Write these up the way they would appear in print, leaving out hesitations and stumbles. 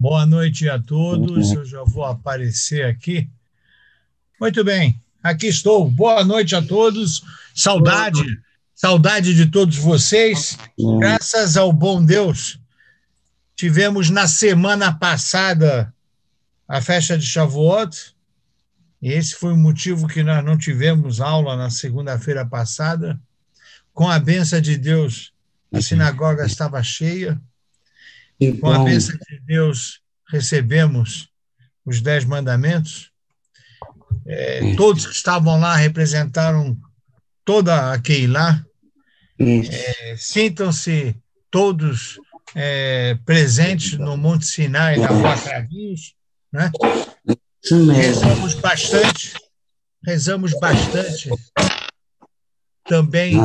Boa noite a todos. Eu já vou aparecer aqui. Muito bem, aqui estou. Boa noite a todos. Saudade de todos vocês. Graças ao bom Deus, tivemos na semana passada a festa de Shavuot, e esse foi o motivo que nós não tivemos aula na segunda-feira passada. Com a bênção de Deus, a sinagoga estava cheia. Com a bênção de Deus, recebemos os 10 mandamentos. Todos que estavam lá representaram toda a Keilah. Sintam-se todos presentes no Monte Sinai, na Rua Cravinhos, né? Rezamos bastante também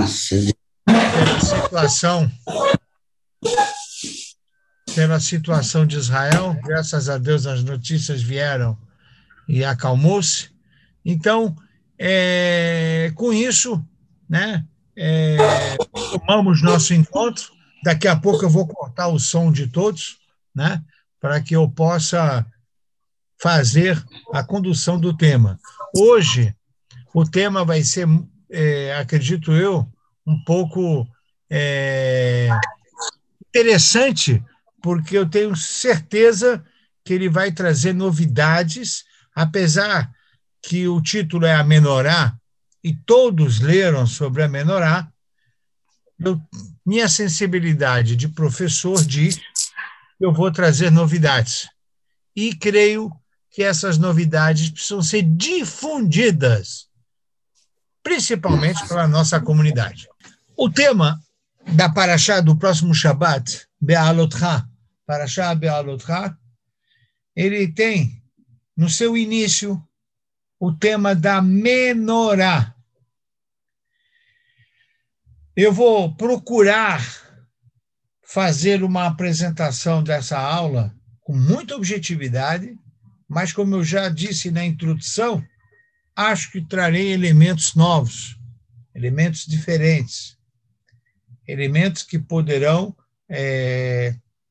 pela situação de Israel. Graças a Deus as notícias vieram e acalmou-se. Então, com isso, né, tomamos nosso encontro. Daqui a pouco eu vou cortar o som de todos, né, para que eu possa fazer a condução do tema. Hoje, o tema vai ser, acredito eu, um pouco interessante, porque eu tenho certeza que ele vai trazer novidades, apesar que o título é a Menorá, e todos leram sobre a Menorá. Minha sensibilidade de professor diz que eu vou trazer novidades. E creio que essas novidades precisam ser difundidas, principalmente pela nossa comunidade. O tema da Parashá do próximo Shabat, Be'alotcha, Parashá Be'alotcha, ele tem no seu início o tema da Menorá. Eu vou procurar fazer uma apresentação dessa aula com muita objetividade, mas, como eu já disse na introdução, acho que trarei elementos novos, elementos diferentes, elementos que poderão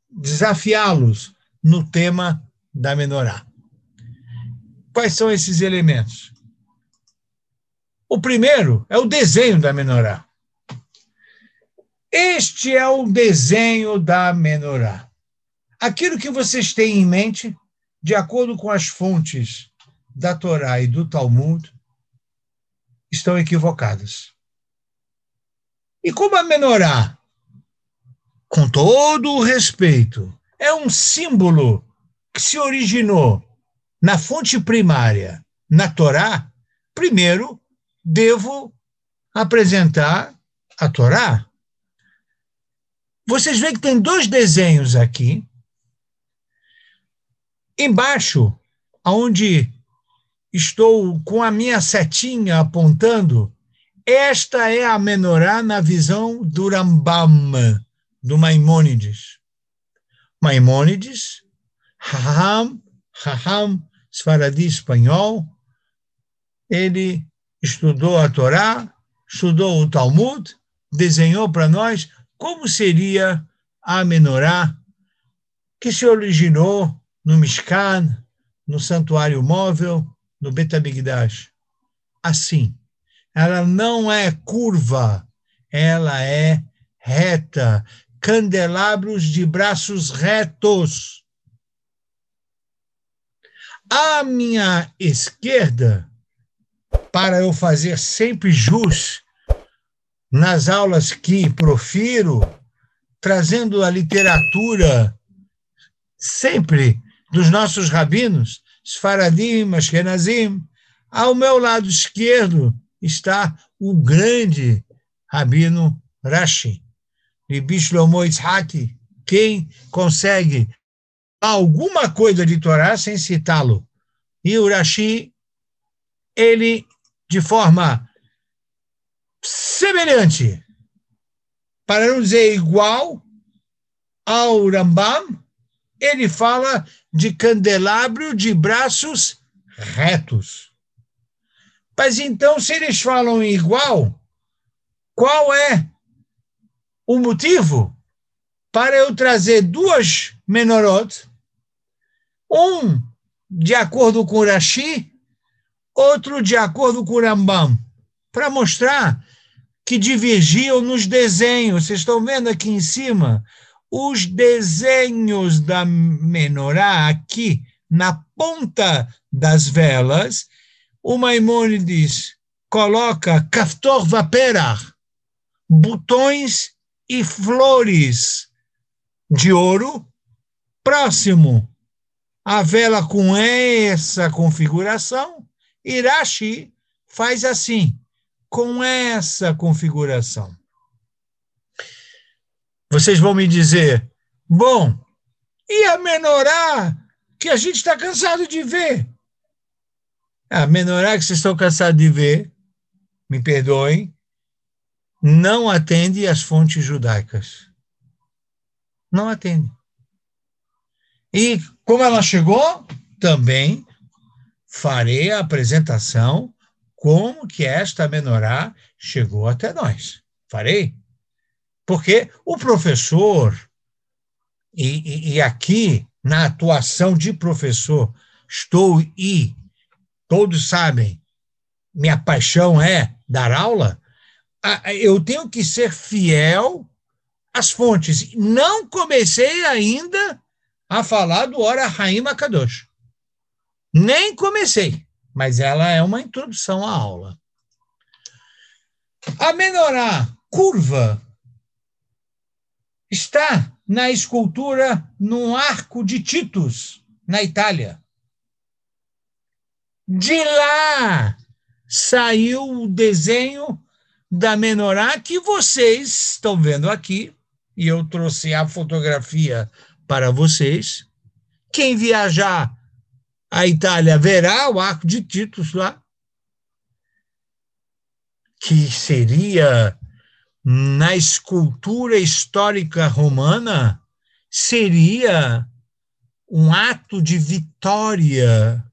desafiá-los no tema da Menorá. Quais são esses elementos? O primeiro é o desenho da Menorá. Este é o desenho da Menorá. Aquilo que vocês têm em mente, de acordo com as fontes da Torá e do Talmud, estão equivocadas. E como a Menorá, com todo o respeito, é um símbolo que se originou na fonte primária, na Torá, primeiro devo apresentar a Torá. Vocês veem que tem dois desenhos aqui. Embaixo, onde estou com a minha setinha apontando, esta é a Menorá na visão do Rambam, do Maimônides. Maimônides, Raham, Sfaradi espanhol, ele estudou a Torá, estudou o Talmud, desenhou para nós como seria a Menorá, que se originou no Mishkan, no Santuário Móvel, no Bet HaMikdash. Assim, ela não é curva, ela é reta, candelabros de braços retos. À minha esquerda, para eu fazer sempre jus nas aulas que profiro, trazendo a literatura sempre dos nossos rabinos, Sfaradim, Ashkenazim, ao meu lado esquerdo está o grande rabino Rashi, Rabbi Shlomo Yitzhaki. Quem consegue alguma coisa de Torá sem citá-lo? E o Rashi, ele, de forma semelhante, para não dizer igual ao Rambam, ele fala de candelabro de braços retos. Mas então, se eles falam igual, qual é o motivo para eu trazer duas menorot Um de acordo com o Rashi, outro de acordo com o Rambam, para mostrar que divergiam nos desenhos. Vocês estão vendo aqui em cima? Os desenhos da menorá aqui na ponta das velas, o Maimônides coloca kaftor vaperach, botões e flores de ouro, próximo a vela com essa configuração, e Rashi faz assim, com essa configuração. Vocês vão me dizer, bom, e a menorá que a gente está cansado de ver? A menorá que vocês estão cansados de ver, me perdoem, não atende às fontes judaicas. Não atende. E como ela chegou, também farei a apresentação como que esta menorá chegou até nós. Farei. Porque o professor, e aqui, na atuação de professor, todos sabem, minha paixão é dar aula, eu tenho que ser fiel às fontes. Não comecei ainda a falar do Ora Haim Akadosh. Nem comecei, mas ela é uma introdução à aula. A menorá curva está na escultura no Arco de Titus, na Itália. De lá saiu o desenho da menorá que vocês estão vendo aqui, e eu trouxe a fotografia para vocês. Quem viajar à Itália verá o Arco de Titus lá, que seria, na escultura histórica romana, seria um ato de vitória.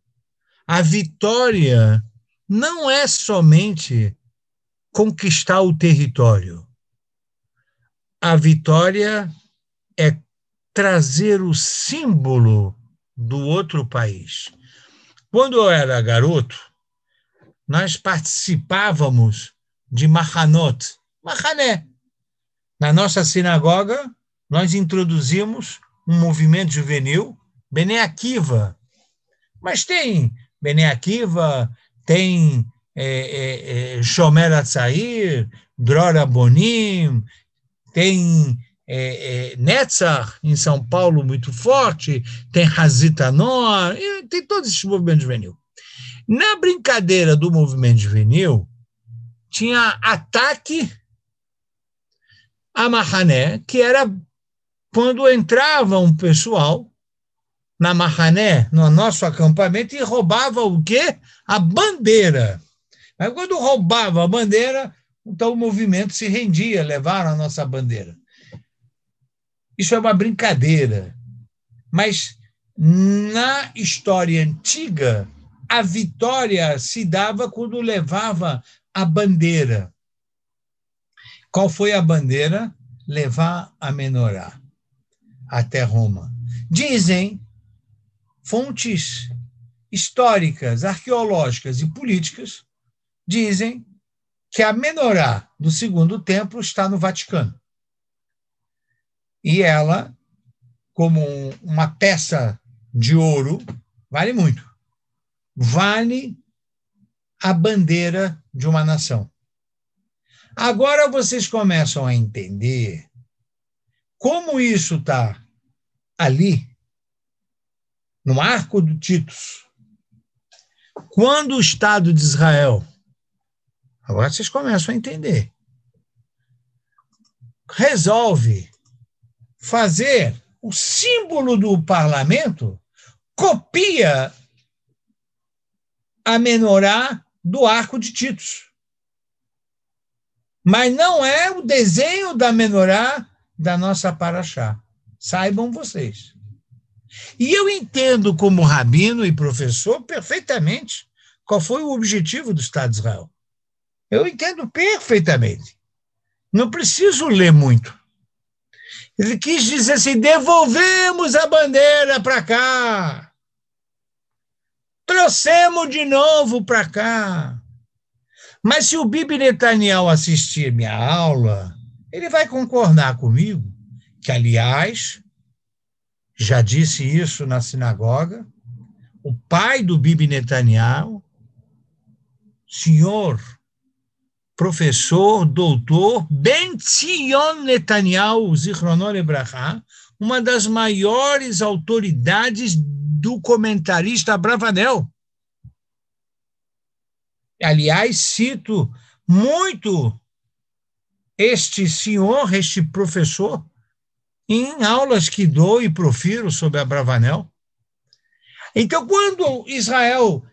A vitória não é somente conquistar o território. A vitória é trazer o símbolo do outro país. Quando eu era garoto, nós participávamos de Machanot, Machané. Na nossa sinagoga, nós introduzimos um movimento juvenil, Bnei Akiva. Mas tem Bnei Akiva, tem Shomer Atzair, Dror Abonim, tem Netzach, em São Paulo, muito forte, tem Hazit Anor, tem todos esses movimentos juvenil. Na brincadeira do movimento juvenil, tinha ataque a Mahané, que era quando entrava um pessoal na Mahané, no nosso acampamento, e roubava o quê? A bandeira. Mas quando roubava a bandeira, então o movimento se rendia, levaram a nossa bandeira. Isso é uma brincadeira. Mas na história antiga, a vitória se dava quando levava a bandeira. Qual foi a bandeira? Levar a menorá até Roma. Dizem fontes históricas, arqueológicas e políticas, dizem que a menorá do segundo templo está no Vaticano. E ela, como uma peça de ouro, vale muito. Vale a bandeira de uma nação. Agora vocês começam a entender como isso está ali, no Arco de Titus. Quando o Estado de Israel, agora vocês começam a entender, resolve fazer o símbolo do parlamento, copia a menorá do Arco de Titus. Mas não é o desenho da menorá da nossa paraxá. Saibam vocês. E eu entendo como rabino e professor perfeitamente qual foi o objetivo do Estado de Israel. Eu entendo perfeitamente. Não preciso ler muito. Ele quis dizer assim, devolvemos a bandeira para cá. trouxemos de novo para cá. Mas se o Bibi Netanyahu assistir minha aula, ele vai concordar comigo, que, aliás, já disse isso na sinagoga, o pai do Bibi Netanyahu, senhor professor, doutor Ben-Zion Netanyahu, Zichrono Lebracha, uma das maiores autoridades do comentarista Abravanel. Aliás, cito muito este senhor, este professor, em aulas que dou e profiro sobre Abravanel. Então, quando Israel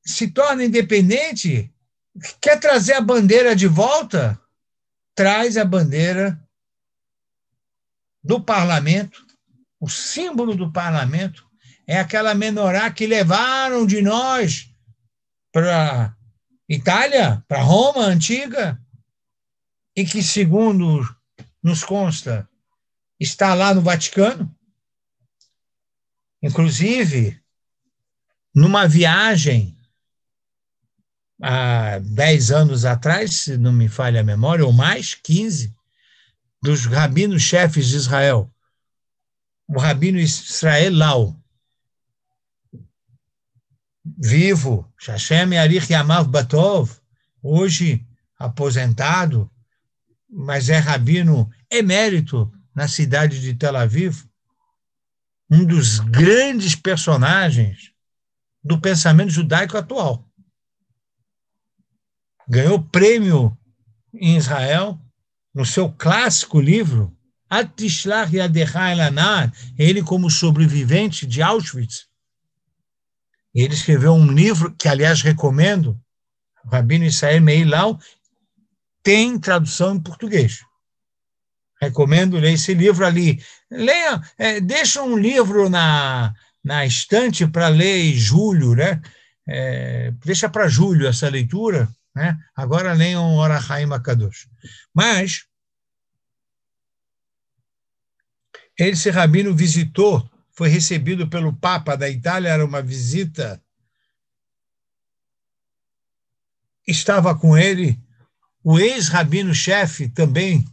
se torna independente, quer trazer a bandeira de volta? Traz a bandeira do parlamento. O símbolo do parlamento é aquela menorá que levaram de nós para Itália, para Roma antiga, e que, segundo nos consta, está lá no Vaticano. Inclusive, numa viagem há 10 anos atrás, se não me falha a memória, ou mais, 15, dos rabinos-chefes de Israel, o rabino Israel Lau, vivo, Hashem Yarich Yamav Batov, hoje aposentado, mas é rabino emérito na cidade de Tel Aviv, um dos grandes personagens do pensamento judaico atual. Ganhou prêmio em Israel, no seu clássico livro, At Tishlach Yadecha El Anar, ele como sobrevivente de Auschwitz. Ele escreveu um livro que, aliás, recomendo, o rabino Israel Meir Lau, tem tradução em português. Recomendo ler esse livro ali. Leia, deixa um livro na estante para ler em julho, né? Deixa para julho essa leitura, né? Agora leiam Or HaChaim HaKadosh. Mas esse rabino visitou, foi recebido pelo Papa da Itália, era uma visita. Estava com ele o ex-rabino-chefe também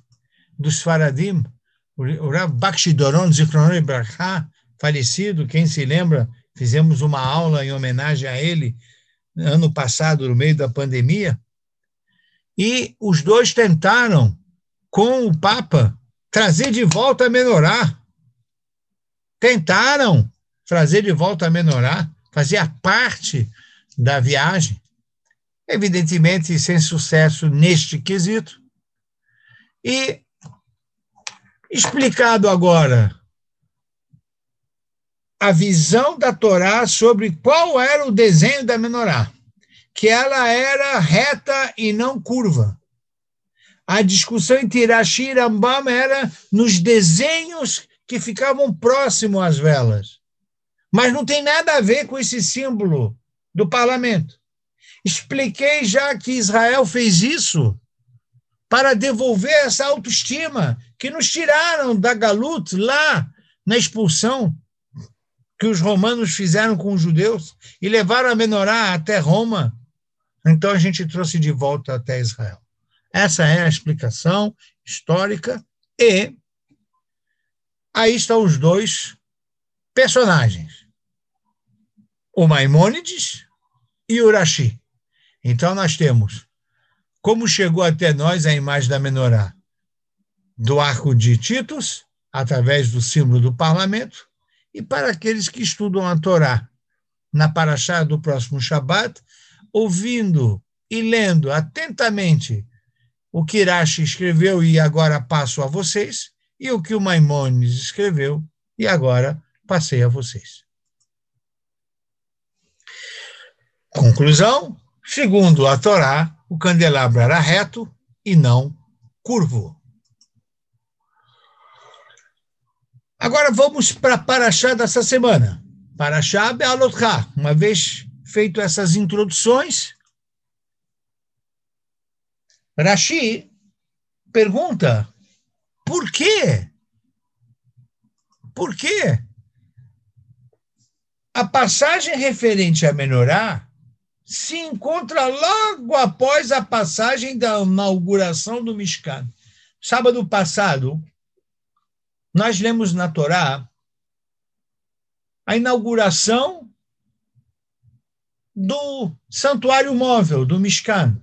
dos Faradim, o Rav Bakshi Doron Zichrono Lebracha, falecido, quem se lembra, fizemos uma aula em homenagem a ele ano passado, no meio da pandemia, e os dois tentaram, com o Papa, trazer de volta a menorá. Tentaram trazer de volta a menorá, fazia parte da viagem, evidentemente sem sucesso neste quesito. E explicado agora a visão da Torá sobre qual era o desenho da menorá, que ela era reta e não curva. A discussão entre Rashi e Rambam era nos desenhos que ficavam próximos às velas. Mas não tem nada a ver com esse símbolo do parlamento. Expliquei já que Israel fez isso para devolver essa autoestima que nos tiraram da Galut lá na expulsão que os romanos fizeram com os judeus e levaram a menorá até Roma. Então a gente trouxe de volta até Israel. Essa é a explicação histórica e aí estão os dois personagens, o Maimônides e o Rashi. Então nós temos como chegou até nós a imagem da menorá do arco de Titus, através do símbolo do parlamento, e para aqueles que estudam a Torá na Parashá do próximo Shabat, ouvindo e lendo atentamente o que Rashi escreveu e agora passo a vocês, e o que o Maimônides escreveu e agora passei a vocês. Conclusão, segundo a Torá, o candelabro era reto e não curvo. Agora vamos para a Parashá dessa semana. Parashá Be'alotcha. Uma vez feito essas introduções, Rashi pergunta, por quê? Por quê A passagem referente a Menorá se encontra logo após a passagem da inauguração do Mishkan. Sábado passado, nós lemos na Torá a inauguração do santuário móvel, do Mishkan.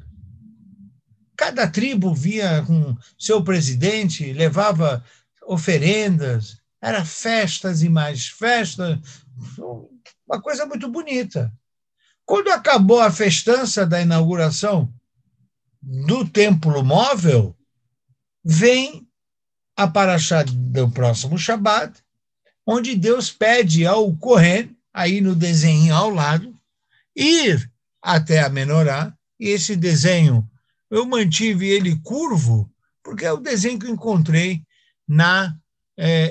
Cada tribo via com seu presidente, levava oferendas, era festas e mais festas, uma coisa muito bonita. Quando acabou a festança da inauguração do templo móvel, vem a paraxá do próximo Shabat, onde Deus pede ao Kohen, aí no desenho ao lado, ir até a Menorá, e esse desenho eu mantive ele curvo, porque é o desenho que eu encontrei na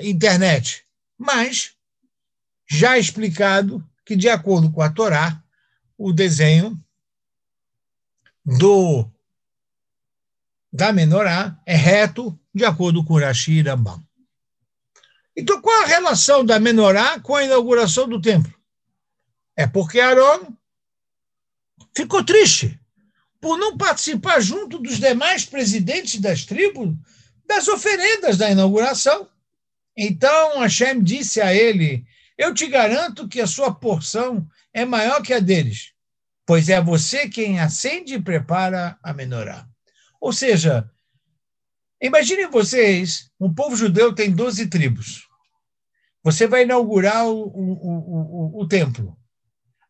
internet. Mas, já explicado que, de acordo com a Torá, o desenho da Menorá é reto, de acordo com Rashi e Rambam. Então, qual a relação da Menorá com a inauguração do templo? É porque Aron ficou triste por não participar junto dos demais presidentes das tribos das oferendas da inauguração. Então Hashem disse a ele: eu te garanto que a sua porção é maior que a deles, pois é você quem acende e prepara a Menorá. Ou seja, imaginem vocês, um povo judeu tem 12 tribos. Você vai inaugurar o templo.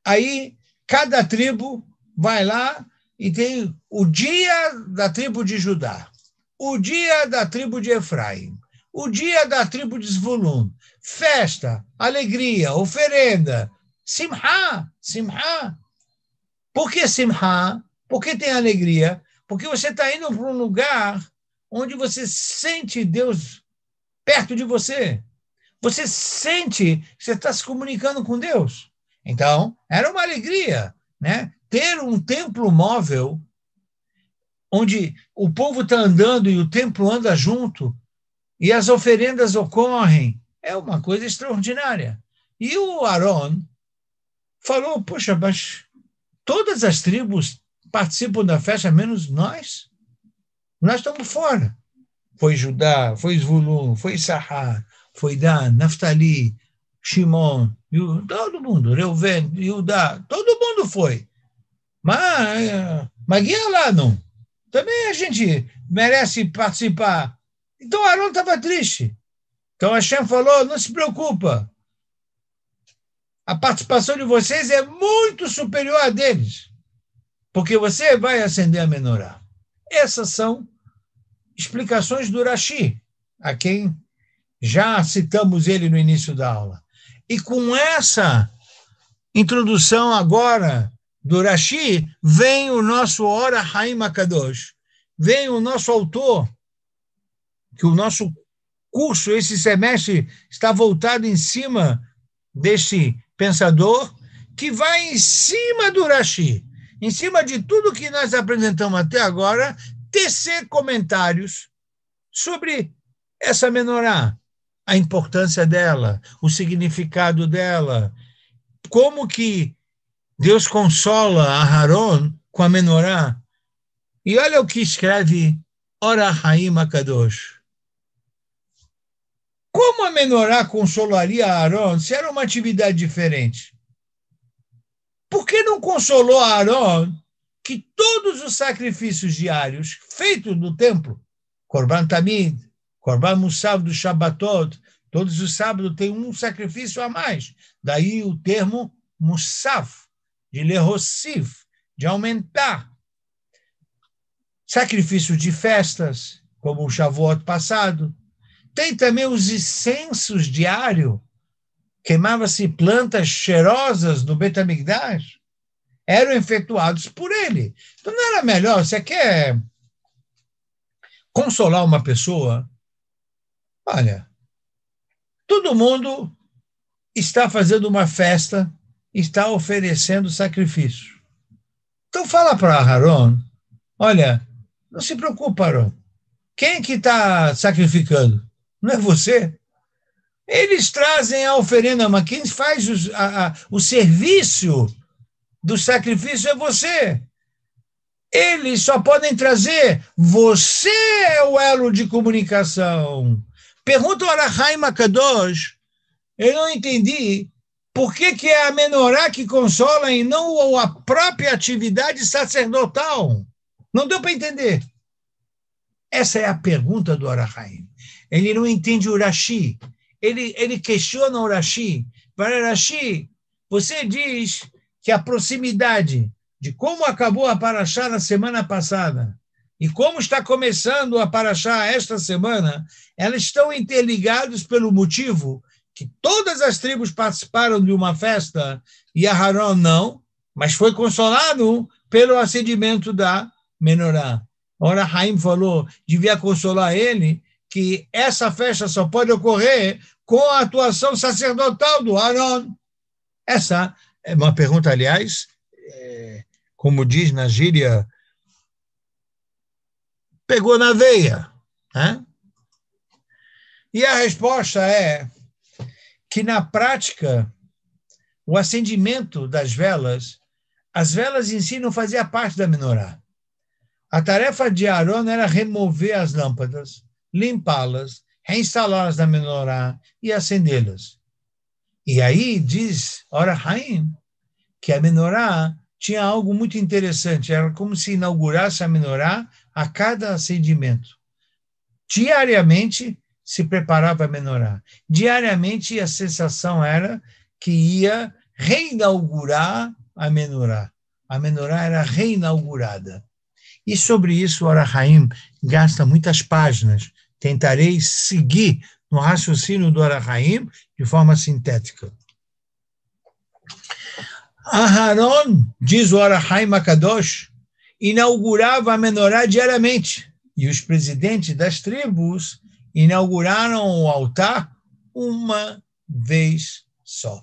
Aí, cada tribo vai lá e tem o dia da tribo de Judá, o dia da tribo de Efraim, o dia da tribo de Zvulun, festa, alegria, oferenda, simha, simha. Por que simha? Por que tem alegria? Porque você está indo para um lugar onde você sente Deus perto de você. Você sente que você está se comunicando com Deus. Então, era uma alegria, né? Ter um templo móvel, onde o povo está andando e o templo anda junto, e as oferendas ocorrem, é uma coisa extraordinária. E o Aron falou: poxa, mas todas as tribos participam da festa, menos nós? Nós estamos fora. Foi Judá, foi Zvulun, foi Issachar, foi Dan, Naftali, Shimon, todo mundo, Reuven, Yudá, todo mundo foi. Mas guia lá, não. Também a gente merece participar. Então Arão estava triste. Então Hashem falou: não se preocupa. A participação de vocês é muito superior à deles, porque você vai acender a menorá. Essas são explicações do Rashi, a quem já citamos ele no início da aula. E com essa introdução agora do Rashi, vem o nosso Ora Haim HaKadosh, vem o nosso autor, que o nosso curso, esse semestre, está voltado em cima desse pensador, que vai em cima do Rashi, em cima de tudo que nós apresentamos até agora, tecer comentários sobre essa menorá, a importância dela, o significado dela, como que Deus consola a Aharon com a menorá. E olha o que escreve Ora Haim HaKadosh. Como a menorá consolaria a Aharon se era uma atividade diferente? Por que não consolou a Aharon que todos os sacrifícios diários feitos no templo, Korban Tamid, Korban Musaf do Shabbatot, todos os sábados tem um sacrifício a mais. Daí o termo Musaf, de lehossif, de aumentar. Sacrifício de festas, como o Shavuot passado. Tem também os incensos diários. Queimava-se plantas cheirosas no Bet HaMikdash. Eram efetuados por ele. Então não era melhor, você quer consolar uma pessoa? Olha, todo mundo está fazendo uma festa, está oferecendo sacrifício. Então fala para Aharon: olha, não se preocupa, Aharon. Quem que está sacrificando? Não é você? Eles trazem a oferenda, mas quem faz o serviço do sacrifício é você. Eles só podem trazer, você é o elo de comunicação. Pergunta ao Arahaim Akadosh, eu não entendi por que é a menorá que consola e não a própria atividade sacerdotal. Não deu para entender. Essa é a pergunta do Arahaim. Ele não entende o Rashi. Ele questiona o Rashi. Para Rashi, você diz que a proximidade de como acabou a Parashá na semana passada e como está começando a Parashá esta semana, elas estão interligadas pelo motivo que todas as tribos participaram de uma festa e Aharon não, mas foi consolado pelo acendimento da menorá. Ora, Haim falou, devia consolar ele, que essa festa só pode ocorrer com a atuação sacerdotal do Aharon. Essa é uma pergunta, aliás, como diz na gíria, pegou na veia. Né? E a resposta é que, na prática, o acendimento das velas, as velas em si não faziam parte da menorá. A tarefa de Aharon era remover as lâmpadas, limpá-las, reinstalá-las na menorá e acendê-las. E aí diz Ora Haim que a menorá tinha algo muito interessante, era como se inaugurasse a menorá a cada acendimento. Diariamente se preparava a menorá. Diariamente a sensação era que ia reinaugurar a menorá. A menorá era reinaugurada. E sobre isso, o Arahaim gasta muitas páginas. Tentarei seguir no raciocínio do Arahaim de forma sintética. Aharon, diz o Arahaim Akadosh, inaugurava a menorá diariamente. E os presidentes das tribos inauguraram o altar uma vez só.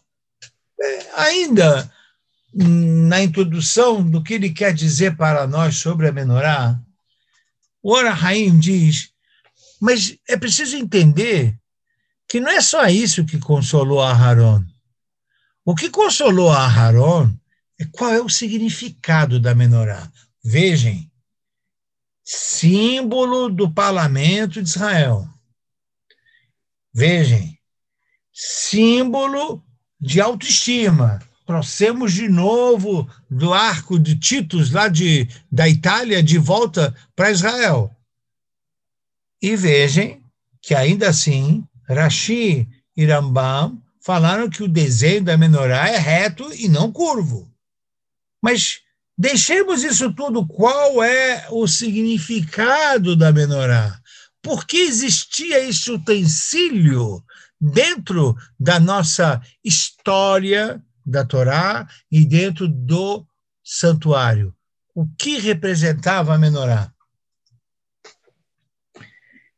Ainda na introdução do que ele quer dizer para nós sobre a menorá, o Arahaim diz, mas é preciso entender que não é só isso que consolou Aharon. O que consolou Aharon é qual é o significado da menorá. Vejam, símbolo do parlamento de Israel. Vejam, símbolo de autoestima. Trouxemos de novo do arco de Titus, lá da Itália, de volta para Israel. E vejam que, ainda assim, Rashi e Rambam falaram que o desenho da menorá é reto e não curvo. Mas deixemos isso tudo. Qual é o significado da menorá? Por que existia esse utensílio dentro da nossa história da Torá e dentro do santuário? O que representava a menorá?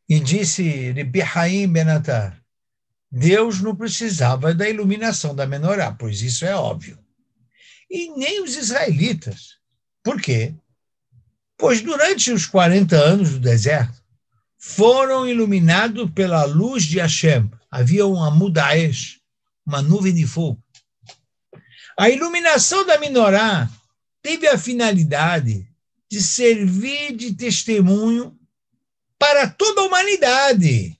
E disse Rebbi Haim ben Atar, Deus não precisava da iluminação da menorá, pois isso é óbvio. E nem os israelitas. Por quê? Pois durante os 40 anos do deserto, foram iluminados pela luz de Hashem. Havia um Amud Ha'esh, uma nuvem de fogo. A iluminação da menorá teve a finalidade de servir de testemunho para toda a humanidade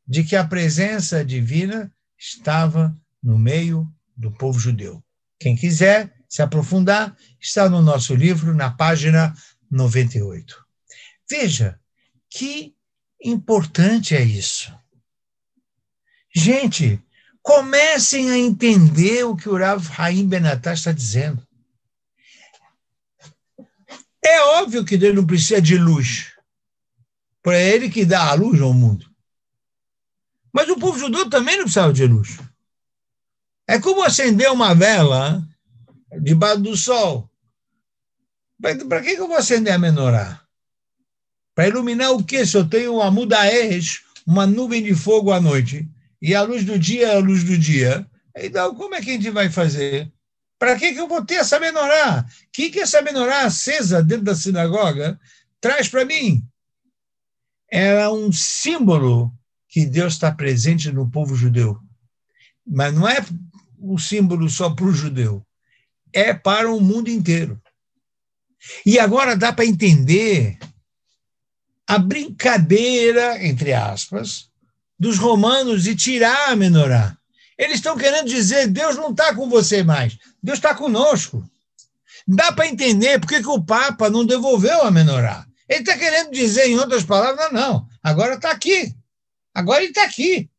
de que a presença divina estava no meio do povo judeu. Quem quiser se aprofundar, está no nosso livro, na página 98. Veja que importante é isso. Gente, comecem a entender o que o Rav Haim ben Atar está dizendo. É óbvio que Deus não precisa de luz. Para ele que dá a luz ao mundo. Mas o povo judeu também não precisava de luz. É como acender uma vela debaixo do sol. Para que eu vou acender a menorá? Para iluminar o quê? Se eu tenho uma Amud Ha'esh, uma nuvem de fogo à noite, e a luz do dia é a luz do dia, então como é que a gente vai fazer? Para que eu vou ter essa menorá? O que essa menorá acesa dentro da sinagoga traz para mim? Era um símbolo que Deus está presente no povo judeu. mas não é um símbolo só para o judeu, é para o mundo inteiro. E agora dá para entender a brincadeira, entre aspas, dos romanos de tirar a menorá. Eles estão querendo dizer, Deus não está com você mais, Deus está conosco. Dá para entender por que o Papa não devolveu a menorá. Ele está querendo dizer, em outras palavras, não, agora está aqui. Agora ele está aqui.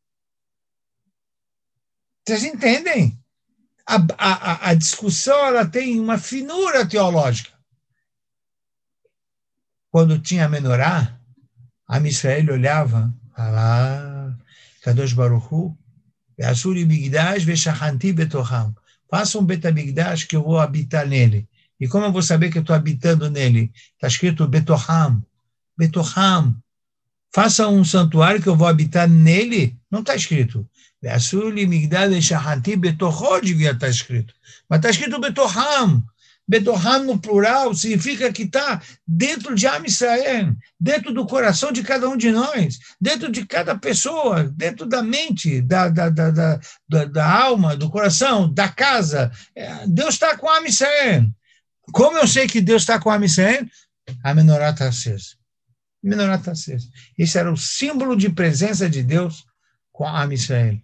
Vocês entendem? A discussão ela tem uma finura teológica. Quando tinha a menorá, a Israel olhava, lá, Kadosh Baruch Hu, Asuri Bigdash Veshachanti Betoham. Faça um Betamigdash que eu vou habitar nele. E como eu vou saber que eu estou habitando nele? Está escrito Betoham. Betoham. Faça um santuário que eu vou habitar nele. Não está escrito. Asuri Migdash Veshachanti Betohó devia estar escrito. Mas está escrito Betoham. Betoham no plural significa que está dentro de Am Israel, dentro do coração de cada um de nós, dentro de cada pessoa, dentro da mente, da alma, do coração, da casa. Deus está com Am Israel. Como eu sei que Deus está com Am Israel? A menorá está acesa. A menorá está acesa. Esse era o símbolo de presença de Deus com Am Israel.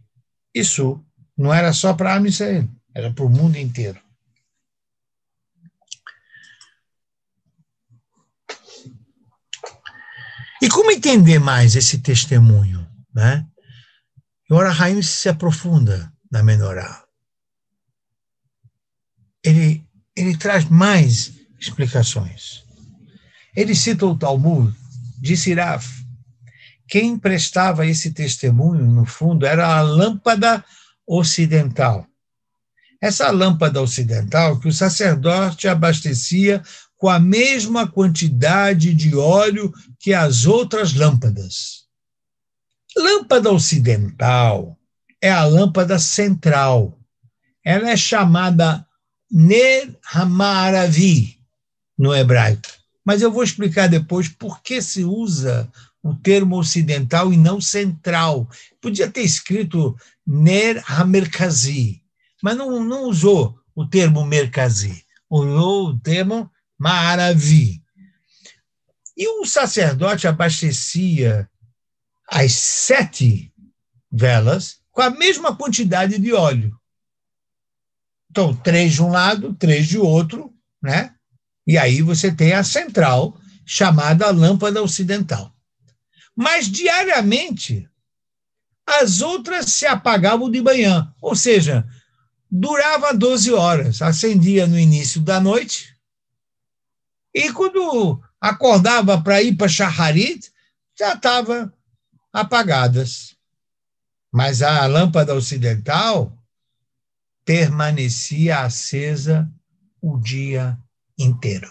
Isso não era só para Am Israel, era para o mundo inteiro. E como entender mais esse testemunho? Né? E o Or HaHaim se aprofunda na menorá. Ele traz mais explicações. Ele cita o Talmud, disse Rav, quem prestava esse testemunho, no fundo, era a lâmpada ocidental. Essa lâmpada ocidental que o sacerdote abastecia com a mesma quantidade de óleo que as outras lâmpadas. Lâmpada ocidental é a lâmpada central. Ela é chamada Ner HaMa'aravi no hebraico. Mas eu vou explicar depois por que se usa o termo ocidental e não central. Podia ter escrito Ner HaMerkazi, mas não usou o termo Merkazi, usou o termo Ma'aravi. E o sacerdote abastecia as 7 velas com a mesma quantidade de óleo. Então, 3 de um lado, 3 de outro, né? E aí você tem a central, chamada lâmpada ocidental. Mas, diariamente, as outras se apagavam de manhã, ou seja, durava 12 horas, acendia no início da noite, e quando acordava para ir para Shacharit, já estavam apagadas. Mas a lâmpada ocidental permanecia acesa o dia inteiro.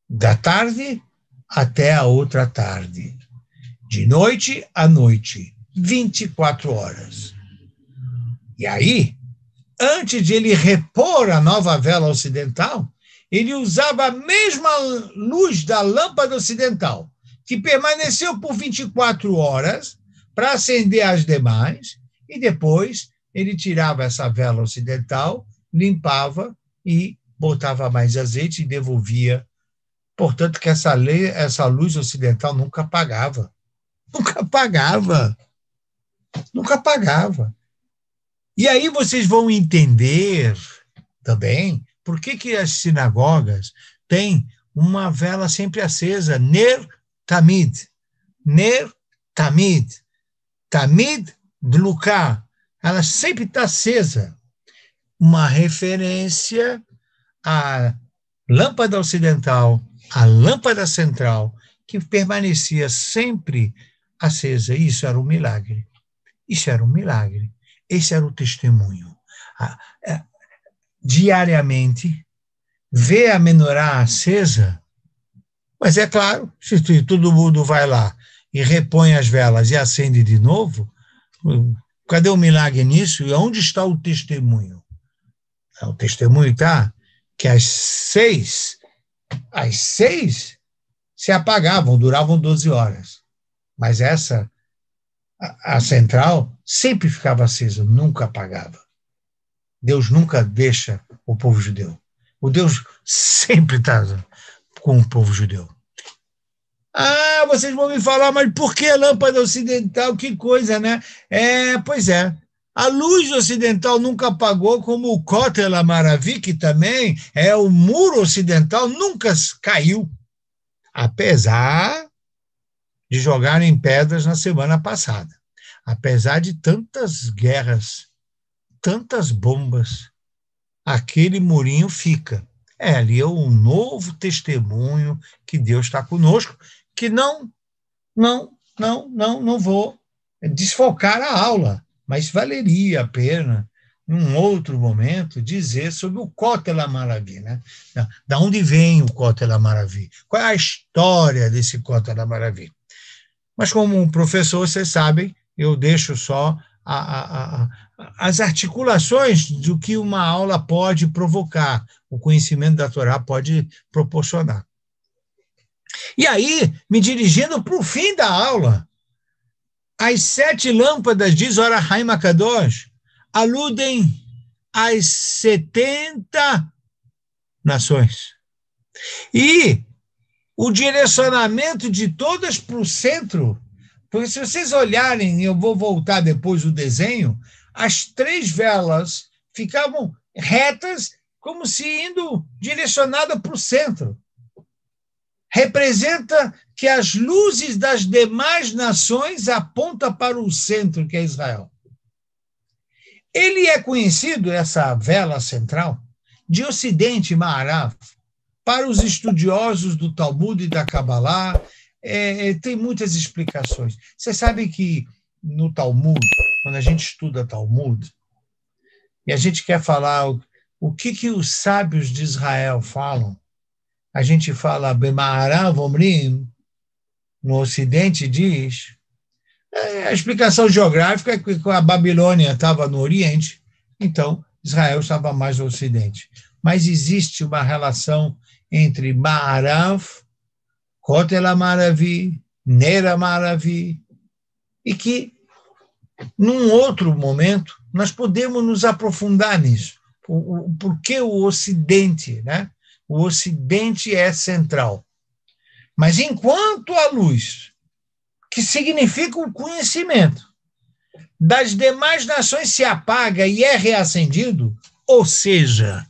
Da tarde até a outra tarde. De noite a noite. 24 horas. E aí, antes de ele repor a nova vela ocidental, ele usava a mesma luz da lâmpada ocidental, que permaneceu por 24 horas para acender as demais, e depois ele tirava essa vela ocidental, limpava e botava mais azeite e devolvia. Portanto, que essa luz ocidental nunca apagava. Nunca apagava. Nunca apagava. E aí vocês vão entender também por que as sinagogas têm uma vela sempre acesa, Ner Tamid. Ner Tamid. Tamid Dluká. Ela sempre está acesa. Uma referência à lâmpada ocidental, à lâmpada central, que permanecia sempre acesa. Isso era um milagre. Isso era um milagre. Esse era o testemunho. Diariamente, ver a menorá acesa, mas é claro, se todo mundo vai lá e repõe as velas e acende de novo, cadê o milagre nisso? E onde está o testemunho? O testemunho está que às 6 se apagavam, duravam 12 horas. Mas essa a central sempre ficava acesa, nunca apagava. Deus nunca deixa o povo judeu. O Deus sempre está com o povo judeu. Ah, vocês vão me falar, mas por que a lâmpada ocidental? Que coisa, né? Pois é. A luz ocidental nunca apagou, como o Kotel Amaravi, que também é o muro ocidental, nunca caiu. Apesar de jogarem pedras na semana passada. Apesar de tantas guerras, tantas bombas, aquele murinho fica. Ali é um novo testemunho que Deus está conosco, que não vou desfocar a aula, mas valeria a pena, em um outro momento, dizer sobre o Kotel Amaravi, né? Da onde vem o Kotel Amaravi? Qual é a história desse Kotel Amaravi? Mas como um professor, vocês sabem, eu deixo só as articulações do que uma aula pode provocar, o conhecimento da Torá pode proporcionar. E aí, me dirigindo para o fim da aula, as 7 lâmpadas, diz Or HaChaim HaKadosh, aludem às 70 nações. E o direcionamento de todas para o centro, porque se vocês olharem, eu vou voltar depois do desenho, as 3 velas ficavam retas, como se indo direcionada para o centro. Representa que as luzes das demais nações apontam para o centro, que é Israel. Ele é conhecido, essa vela central, de Ocidente, Ma'arav. Para os estudiosos do Talmud e da Kabbalah, tem muitas explicações. Você sabe que no Talmud, quando a gente estuda Talmud, e a gente quer falar o que os sábios de Israel falam, a gente fala, Bema'arav Omrim, no Ocidente diz, a explicação geográfica é que a Babilônia estava no Oriente, então Israel estava mais no Ocidente. Mas existe uma relação entre Ma'arav, Kotel Amaravi, Ner Amaravi, e que, num outro momento, nós podemos nos aprofundar nisso. Por que o Ocidente, né? O Ocidente é central. Mas enquanto a luz, que significa o conhecimento, das demais nações se apaga e é reacendido, ou seja,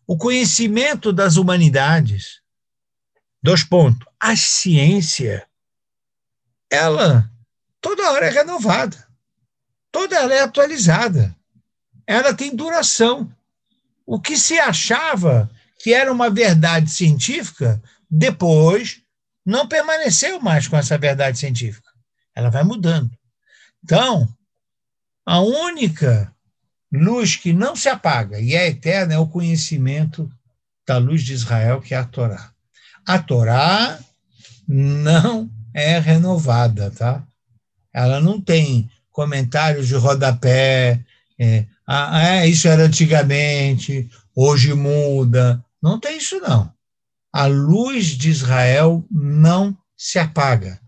o conhecimento das humanidades, 2 pontos, a ciência, ela toda hora é renovada, toda hora é atualizada, ela tem duração. O que se achava que era uma verdade científica, depois não permaneceu mais com essa verdade científica. Ela vai mudando. Então, a única luz que não se apaga e é eterna é o conhecimento da luz de Israel, que é a Torá. A Torá não é renovada, tá? Ela não tem comentários de rodapé, isso era antigamente, hoje muda. Não tem isso, não. A luz de Israel não se apaga.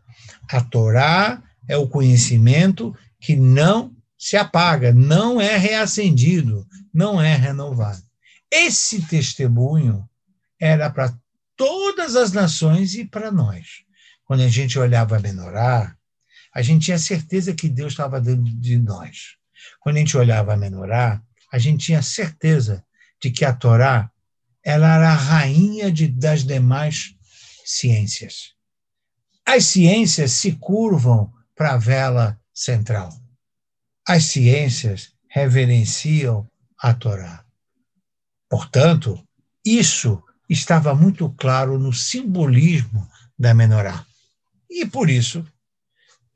A Torá é o conhecimento que não se apaga, não é reacendido, não é renovado. Esse testemunho era para todas as nações e para nós. Quando a gente olhava a Menorá, a gente tinha certeza que Deus estava dentro de nós. Quando a gente olhava a Menorá, a gente tinha certeza de que a Torá ela era a rainha das demais ciências. As ciências se curvam para a vela central. As ciências reverenciam a Torá. Portanto, isso estava muito claro no simbolismo da Menorá. E por isso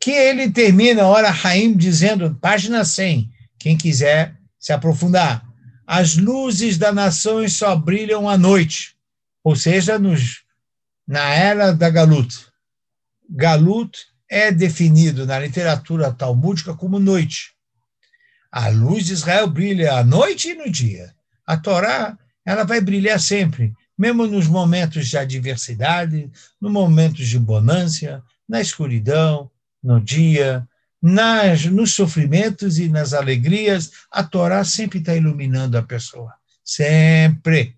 que ele termina a Or HaChaim dizendo, página 100, quem quiser se aprofundar, as luzes das nações só brilham à noite, ou seja, na era da Galut. Galut é definido na literatura talmúdica como noite. A luz de Israel brilha à noite e no dia. A Torá, ela vai brilhar sempre, mesmo nos momentos de adversidade, nos momentos de bonância, na escuridão, no dia, nos sofrimentos e nas alegrias, a Torá sempre está iluminando a pessoa. Sempre.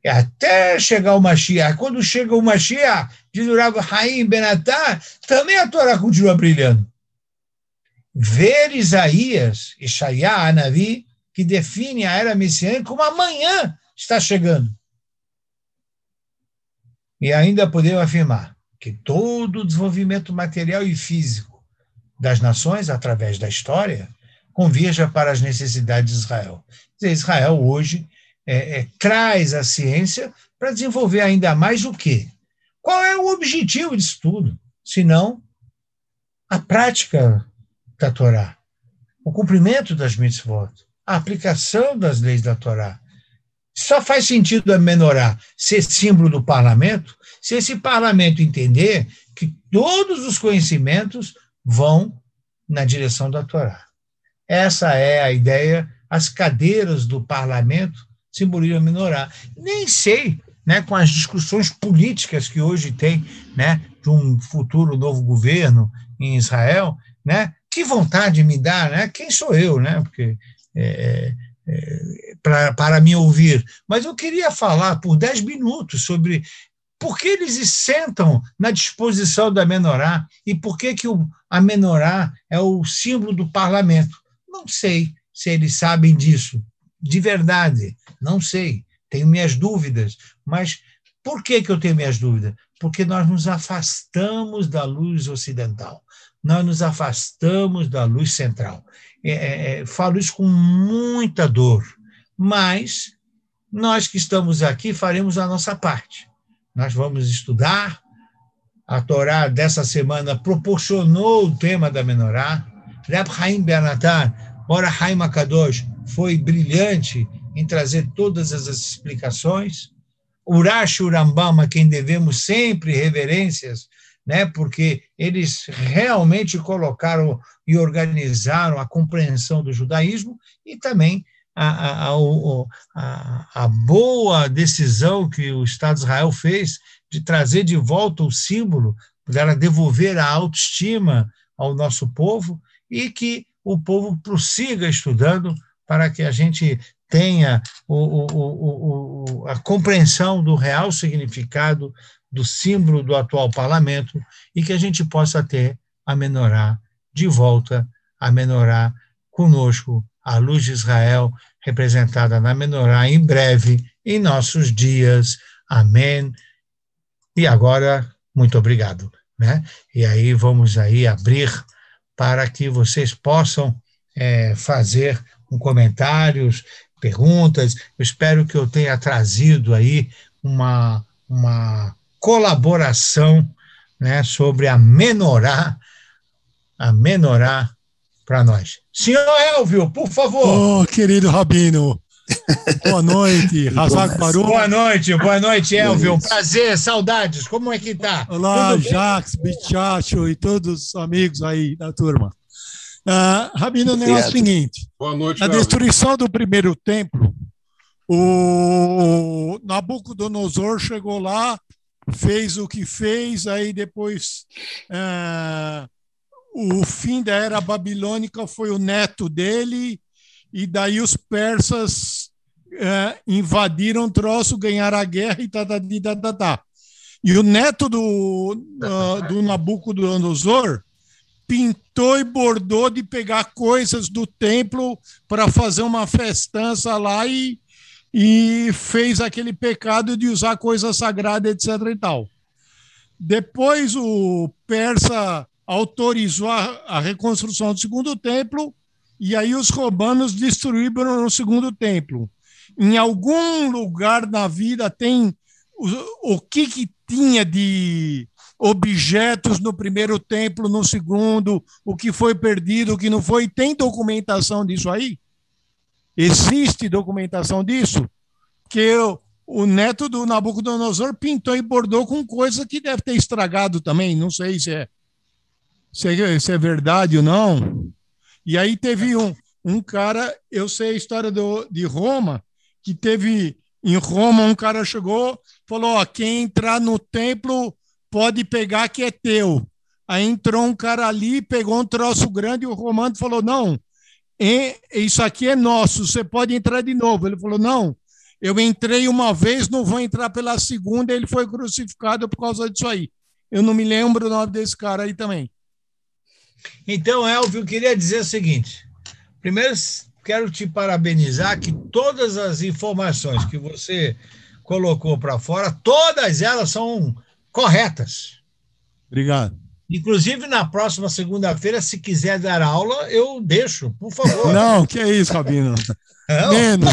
Até chegar o Mashiach. Quando chega o Mashiach, diz o Rav Haim Benatá, também a Torá continua brilhando. Ver Isaías, Ishaiah, Anavi, que define a era messiânica como amanhã está chegando. E ainda podemos afirmar que todo o desenvolvimento material e físico das nações, através da história, converja para as necessidades de Israel. Quer dizer, Israel hoje traz a ciência para desenvolver ainda mais o quê? Qual é o objetivo disso tudo? Senão a prática da Torá, o cumprimento das mitzvot, a aplicação das leis da Torá. Só faz sentido a menorá ser símbolo do parlamento se esse parlamento entender que todos os conhecimentos vão na direção da Torá. Essa é a ideia. As cadeiras do parlamento simbolizam a menorá. Nem sei, né, com as discussões políticas que hoje tem, né, de um futuro novo governo em Israel, né, que vontade me dá, né? Quem sou eu, né? Porque para me ouvir. Mas eu queria falar por 10 minutos sobre por que eles se sentam na disposição da menorá e por que a menorá é o símbolo do parlamento. Não sei se eles sabem disso, de verdade, não sei, tenho minhas dúvidas, mas por que eu tenho minhas dúvidas? Porque nós nos afastamos da luz ocidental, nós nos afastamos da luz central. Falo isso com muita dor, mas nós que estamos aqui faremos a nossa parte. Nós vamos estudar, a Torá dessa semana proporcionou o tema da menorá, Reb Haim Benatá, Ora Haim Akadosh, foi brilhante em trazer todas as explicações. Urash e Rambam, a quem devemos sempre reverências, né, porque eles realmente colocaram e organizaram a compreensão do judaísmo, e também a boa decisão que o Estado de Israel fez de trazer de volta o símbolo, para devolver a autoestima ao nosso povo, e que o povo prossiga estudando para que a gente tenha a compreensão do real significado do símbolo do atual parlamento e que a gente possa ter a menorá de volta, a menorá conosco, a luz de Israel representada na menorá em breve, em nossos dias. Amém. E agora, muito obrigado, né? E aí vamos aí abrir para que vocês possam fazer comentários, perguntas. Eu espero que eu tenha trazido aí uma colaboração, né, sobre a menorá para nós. Senhor Elvio, por favor. Oh, querido Rabino, boa noite. Hazak Baruch. Boa noite, Elvio. Um prazer, saudades. Como é que tá? Olá, Jacques, Bichacho e todos os amigos aí da turma. Rabino, o negócio é o seguinte. Boa noite, na destruição do primeiro templo, o Nabucodonosor chegou lá, fez o que fez, aí depois o fim da era babilônica foi o neto dele, e daí os persas invadiram o troço, ganharam a guerra e tá. E o neto do Nabucodonosor pintou e bordou de pegar coisas do templo para fazer uma festança lá e fez aquele pecado de usar coisa sagrada, etc. e tal. Depois o persa autorizou a reconstrução do segundo templo, e aí os romanos destruíram o segundo templo. Em algum lugar na vida tem o que tinha de objetos no primeiro templo, no segundo, o que foi perdido, o que não foi. Tem documentação disso aí? Existe documentação disso? Que o neto do Nabucodonosor pintou e bordou com coisa que deve ter estragado também, não sei se é verdade ou não. E aí teve um cara, eu sei a história de Roma, que teve em Roma, um cara chegou, falou, quem entrar no templo pode pegar que é teu. Aí entrou um cara ali, pegou um troço grande e o romano falou, não, isso aqui é nosso, você pode entrar de novo. Ele falou, não, eu entrei uma vez, não vou entrar pela segunda, ele foi crucificado por causa disso aí. Eu não me lembro o nome desse cara aí também. Então, Elvio, eu queria dizer o seguinte. Primeiro, quero te parabenizar que todas as informações que você colocou para fora, todas elas são corretas. Obrigado. Inclusive, na próxima segunda-feira, se quiser dar aula, eu deixo, por favor. Não, que é isso, Rabino. Menos.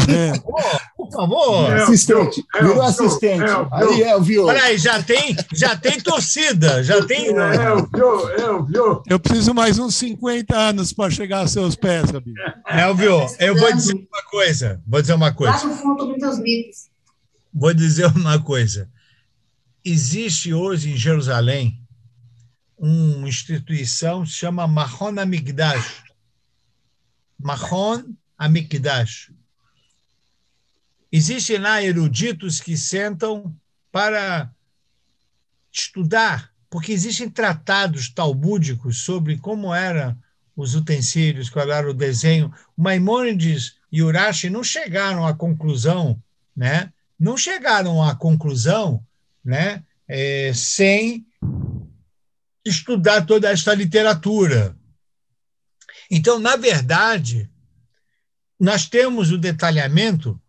Por favor. Assistente, virou assistente. Aí, Elvio. Olha aí, já tem torcida, já tem. Elvio. Eu preciso mais uns 50 anos para chegar a seus pés, Rabino. Elvio, eu vou dizer uma coisa. Lá no fundo, muitos mitos. Vou dizer uma coisa. Existe hoje em Jerusalém uma instituição que se chama Mahon Hamikdash. Mahon Hamikdash. Existem lá eruditos que sentam para estudar, porque existem tratados talmúdicos sobre como eram os utensílios, qual era o desenho. O Maimônides e Urashi não chegaram à conclusão, né? Não chegaram à conclusão, né? Sem estudar toda esta literatura. Então, na verdade, nós temos o detalhamento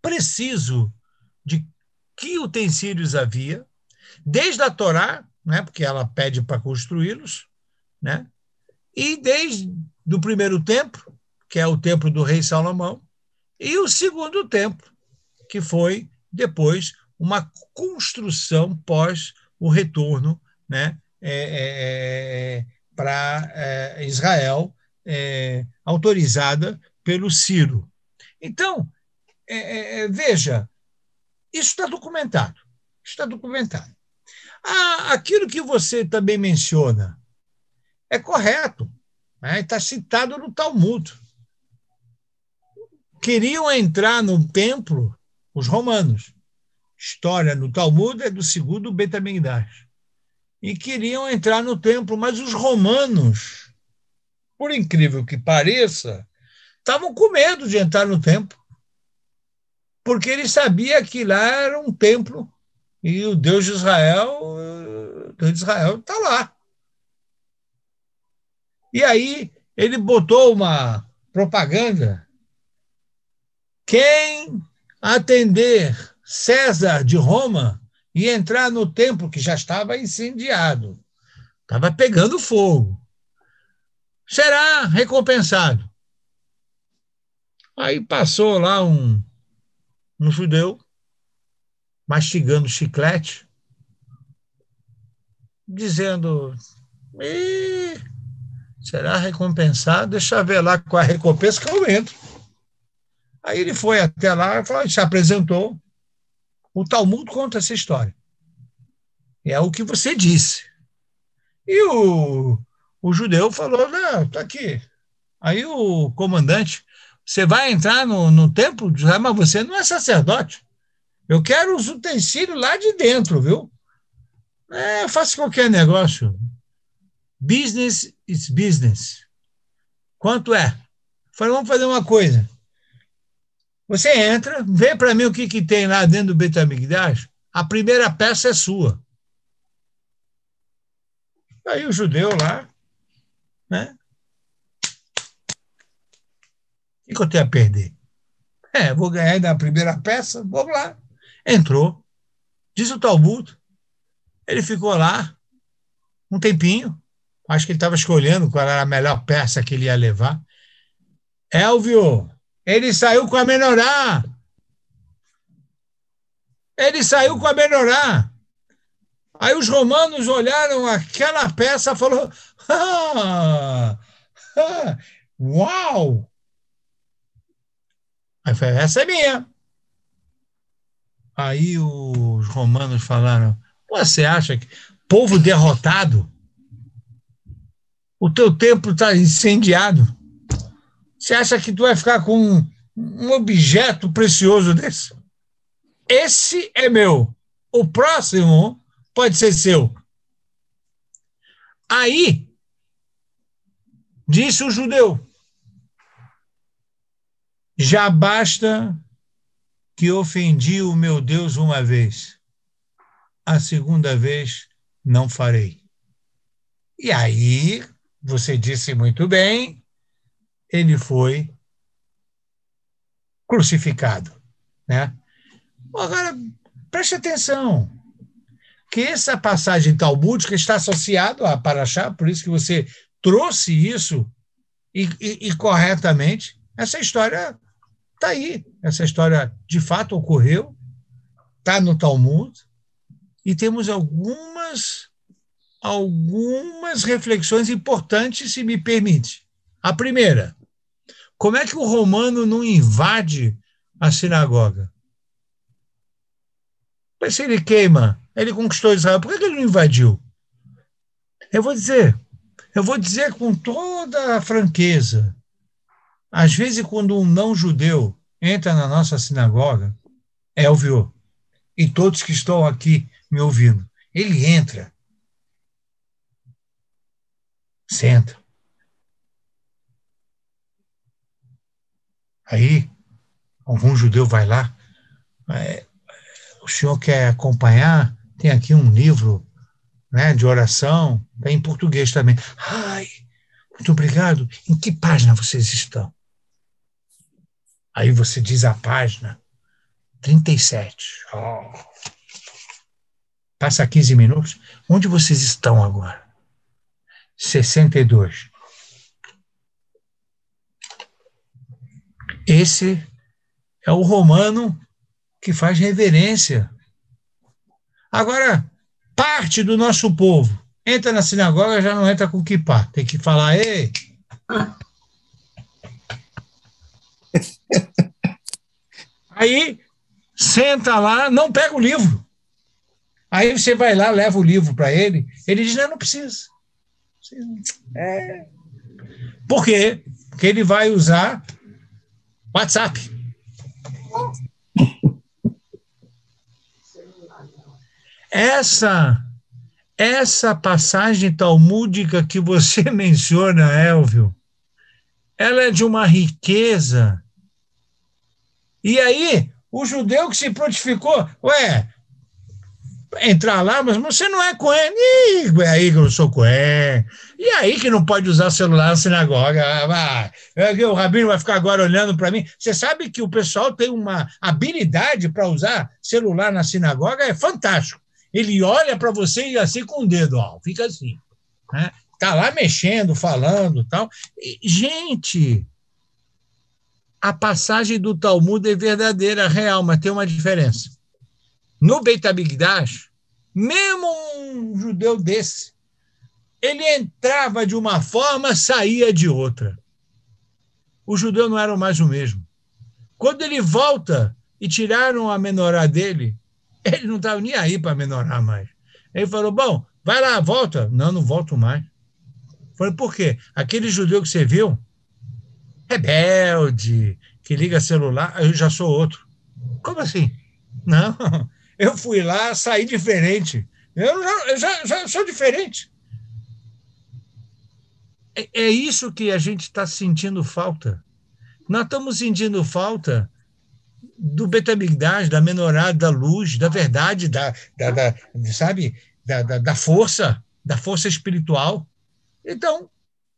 preciso de que utensílios havia, desde a Torá, né, porque ela pede para construí-los, né, e desde o primeiro templo, que é o templo do rei Salomão, e o segundo templo, que foi depois uma construção pós o retorno, né, para Israel, autorizada pelo Ciro. Então, veja, isso está documentado. Está documentado. Aquilo que você também menciona é correto, né? Está citado no Talmud. Queriam entrar no templo os romanos. História no Talmud é do segundo Beit HaMikdash. E queriam entrar no templo, mas os romanos, por incrível que pareça, estavam com medo de entrar no templo, porque eles sabiam que lá era um templo e o Deus de Israel está lá. E aí ele botou uma propaganda: quem atender César de Roma e entrar no templo que já estava incendiado, estava pegando fogo, será recompensado. Aí passou lá um judeu mastigando chiclete, dizendo: será recompensado? Deixa eu ver lá qual é a recompensa que eu entro. Aí ele foi até lá, se apresentou. O Talmud conta essa história. É o que você disse. E o judeu falou: não, está aqui. Aí o comandante: você vai entrar no templo de Israel, mas você não é sacerdote. Eu quero os utensílios lá de dentro, viu? Faça qualquer negócio. Business is business. Quanto é? Falei: vamos fazer uma coisa. Você entra, vê para mim o que tem lá dentro do Beit HaMikdash. A primeira peça é sua. Aí o judeu lá, né? O que eu tenho a perder? Vou ganhar na primeira peça, vamos lá. Entrou. Diz o Talmud. Ele ficou lá um tempinho. Acho que ele estava escolhendo qual era a melhor peça que ele ia levar. Elvio, ele saiu com a menorá. Aí os romanos olharam aquela peça e falaram: uau! Aí foi: essa é minha. Aí os romanos falaram: você acha que povo derrotado? O teu templo está incendiado. Você acha que tu vai ficar com um objeto precioso desse? Esse é meu. O próximo pode ser seu. Aí, disse o judeu, já basta que ofendi o meu Deus uma vez, a segunda vez não farei. E aí, você disse muito bem, ele foi crucificado, né? Agora, preste atenção, que essa passagem talmúdica está associada a Paraxá, por isso que você trouxe isso e corretamente. Essa história está aí, essa história de fato ocorreu, está no Talmud, e temos algumas reflexões importantes, se me permite. A primeira, como é que o romano não invade a sinagoga? Mas se ele queima, ele conquistou Israel, por que ele não invadiu? Eu vou dizer com toda a franqueza, às vezes quando um não-judeu entra na nossa sinagoga, Elvio, e todos que estão aqui me ouvindo, ele entra, senta. Aí, algum judeu vai lá, o senhor quer acompanhar? Tem aqui um livro, né, de oração, tem em português também. Ai, muito obrigado. Em que página vocês estão? Aí você diz a página 37. Oh. Passa 15 minutos. Onde vocês estão agora? 62. Esse é o romano que faz reverência. Agora, parte do nosso povo entra na sinagoga, já não entra com kippá. Tem que falar, ei. Aí, senta lá, não pega o livro. Aí você vai lá, leva o livro para ele, ele diz, não precisa. Por quê? Porque ele vai usar WhatsApp. Essa passagem talmúdica que você menciona, Elvio, ela é de uma riqueza. E aí, o judeu que se prontificou, entrar lá, mas você não é Cohen. É aí que eu sou Cohen. E aí que não pode usar celular na sinagoga. O rabino vai ficar agora olhando para mim. Você sabe que o pessoal tem uma habilidade para usar celular na sinagoga, é fantástico. Ele olha para você e assim com o dedo, fica assim. Né? Tá lá mexendo, falando, tal. Gente, a passagem do Talmud é verdadeira, real, mas tem uma diferença. No Beit HaMikdash, mesmo um judeu desse, ele entrava de uma forma, saía de outra. O judeu não era mais o mesmo. Quando ele volta e tiraram a menorá dele, ele não estava nem aí para menorar mais. Ele falou, bom, vai lá, volta. Não volto mais. Falei, por quê? Aquele judeu que você viu, rebelde, que liga celular, eu já sou outro. Como assim? Não, eu fui lá, saí diferente. Eu já sou diferente. É isso que a gente está sentindo falta. Nós estamos sentindo falta do Beit HaMikdash, da menorá, da luz, da verdade, sabe, da força espiritual. Então,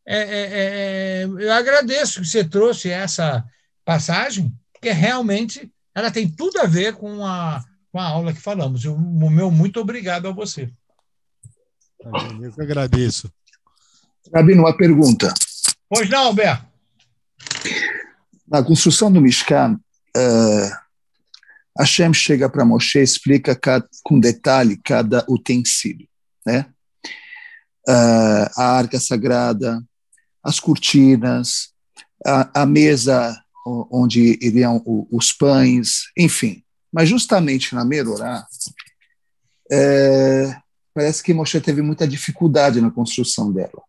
eu agradeço que você trouxe essa passagem, porque realmente ela tem tudo a ver com a aula que falamos. O meu muito obrigado a você. Eu que agradeço. Rabino, uma pergunta. Pois não, Alberto? Na construção do Mishkan, Hashem chega para Moshe e explica com detalhe cada utensílio, né? A arca sagrada, as cortinas, a mesa onde iriam os pães, enfim. Mas justamente na Menorá, parece que Moshe teve muita dificuldade na construção dela.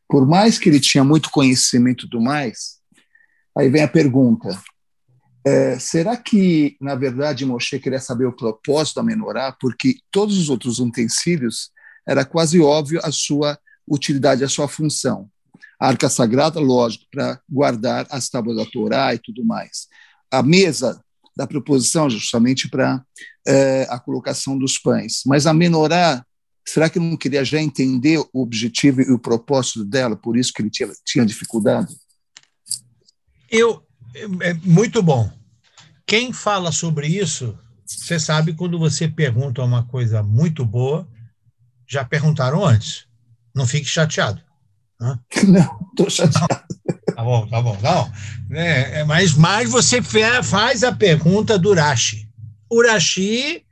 Por mais que ele tinha muito conhecimento do mais, aí vem a pergunta, será que, na verdade, Moshe queria saber o propósito da Menorá, porque todos os outros utensílios era quase óbvio a sua utilidade, a sua função. A arca sagrada, lógico, para guardar as tábuas da Torá e tudo mais. A mesa da proposição, justamente para a colocação dos pães. Mas a menorá, será que ele não queria já entender o objetivo e o propósito dela, por isso que ele tinha dificuldade? Muito bom. Quem fala sobre isso, você sabe, quando você pergunta uma coisa muito boa, já perguntaram antes. Não fique chateado. Não, estou chateado. Tá bom. Não. Mas você faz a pergunta do Rashi. O Rashi,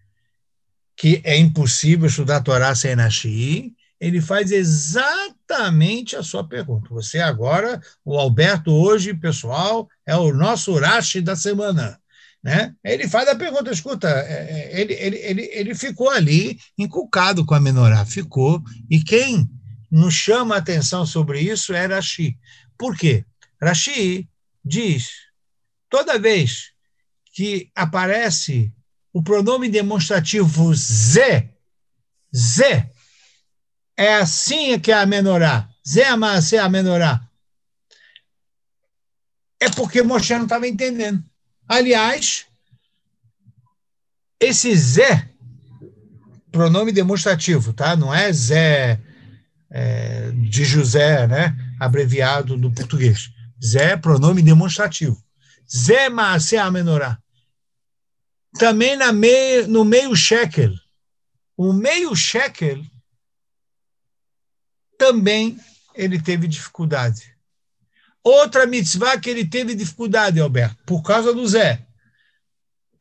que é impossível estudar a Torá sem Rashi, ele faz exatamente a sua pergunta. Você agora, o Alberto hoje, pessoal, é o nosso Rashi da semana. Né? Ele faz a pergunta, escuta, ele ficou ali encucado com a menorá, ficou, e quem nos chama a atenção sobre isso é Rashi. Por quê? Rashi diz, toda vez que aparece o pronome demonstrativo Zé, é assim que é a menorá, Zé Amassé a menorá, é porque Moshe não estava entendendo. Aliás, esse Zé, pronome demonstrativo, tá? Não é Zé de José, né? Abreviado do português. Zé, pronome demonstrativo. Zé Maaseh HaMenorá. Também no meio shekel. O meio shekel também ele teve dificuldade. Outra mitzvah que ele teve dificuldade, Alberto, por causa do Zé.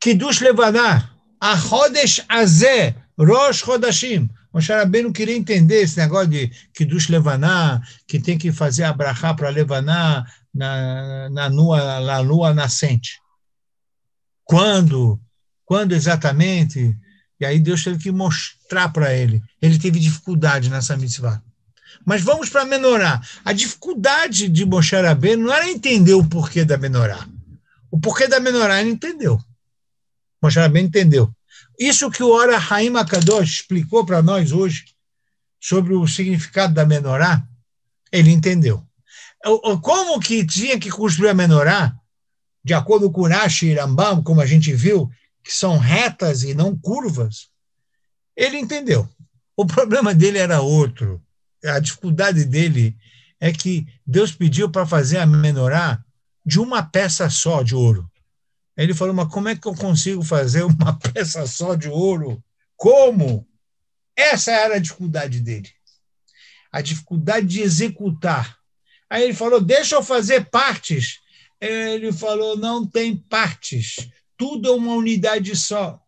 Kiddush Levaná, Achodesh Azeh, Rosh Chodashim. Moshe Rabbeinu queria entender esse negócio de Kiddush Levaná, que tem que fazer a brachá para Levaná na lua nascente. Quando exatamente? E aí Deus teve que mostrar para ele. Ele teve dificuldade nessa mitzvah. Mas vamos para a menorá. A dificuldade de Moshe Rabbeinu não era entender o porquê da menorá. O porquê da menorá ele entendeu. Moshe Rabbeinu entendeu. Isso que o Ora Haim HaKadosh explicou para nós hoje, sobre o significado da menorá, ele entendeu. Como que tinha que construir a menorá, de acordo com Rashi e Rambam, como a gente viu, que são retas e não curvas, ele entendeu. O problema dele era outro. A dificuldade dele é que Deus pediu para fazer a menorá de uma peça só de ouro. Ele falou, mas como é que eu consigo fazer uma peça só de ouro? Como? Essa era a dificuldade dele. A dificuldade de executar. Aí ele falou, deixa eu fazer partes. Ele falou, não tem partes. Tudo é uma unidade só.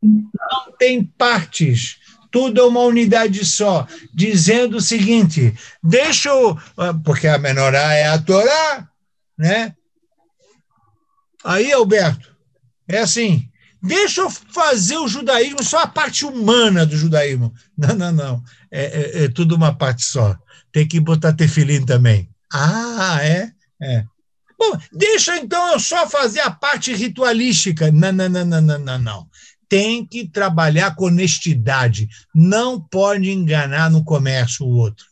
Não tem partes. Tudo é uma unidade só, dizendo o seguinte, porque a menorá é a Torá, né? Aí, Alberto, é assim, deixa eu fazer o judaísmo, só a parte humana do judaísmo. Não, é tudo uma parte só. Tem que botar tefilim também. Ah, é? Bom, deixa então eu só fazer a parte ritualística. Não. Tem que trabalhar com honestidade. Não pode enganar no comércio o outro.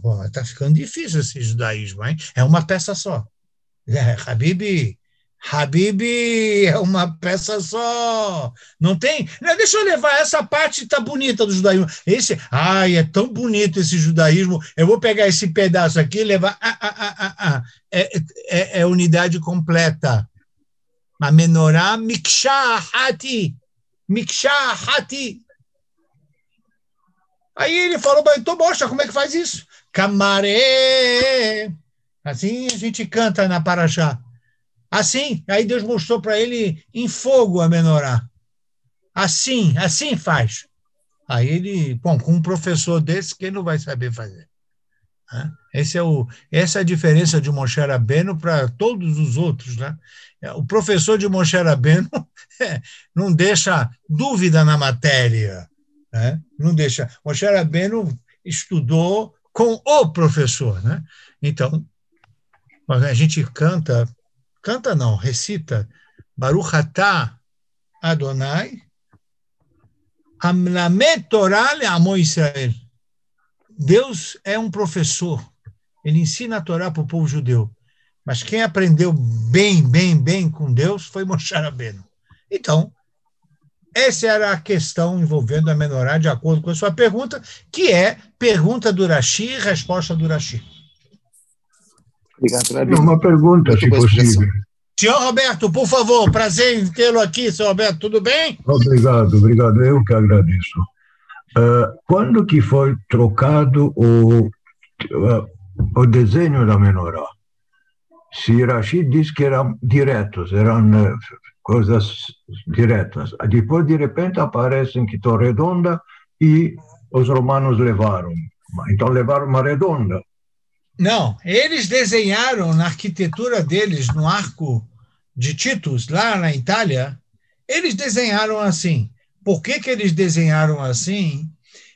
Bom, está ficando difícil esse judaísmo, hein? É uma peça só. Habibi, é uma peça só. Não tem? Deixa eu levar essa parte, tá bonita do judaísmo. É tão bonito esse judaísmo. Eu vou pegar esse pedaço aqui e levar. É unidade completa. A menorá miksha hati. Aí ele falou, então mostra como é que faz isso. Camaré. Assim a gente canta na Parashá. Assim, aí Deus mostrou para ele em fogo a menorá. Assim faz. Aí ele, com um professor desse, quem não vai saber fazer? Essa é a diferença de Moshe Rabbeinu para todos os outros, né? O professor de Moshe Rabbeinu não deixa dúvida na matéria, né? Não deixa. Moshe Rabbeinu estudou com o professor, né? Então, a gente recita Baruch atah Adonai Amlamet Torah le'amo Israel. Deus é um professor, ele ensina a Torá para o povo judeu, mas quem aprendeu bem com Deus foi Moshe Rabbeinu. Então, essa era a questão envolvendo a menorá, de acordo com a sua pergunta, que é pergunta do Rashi e resposta do Rashi. Obrigado, Rabi. Uma pergunta, se possível. Senhor Roberto, por favor, prazer em tê-lo aqui, senhor Roberto, tudo bem? Obrigado, eu que agradeço. Quando que foi trocado o desenho da menorá? Se Rashi diz que eram diretos, eram coisas diretas. Depois, de repente, aparecem que estão redonda e os romanos levaram. Então, levaram uma redonda. Não, eles desenharam na arquitetura deles, no arco de Titus, lá na Itália, eles desenharam assim. Por que eles desenharam assim?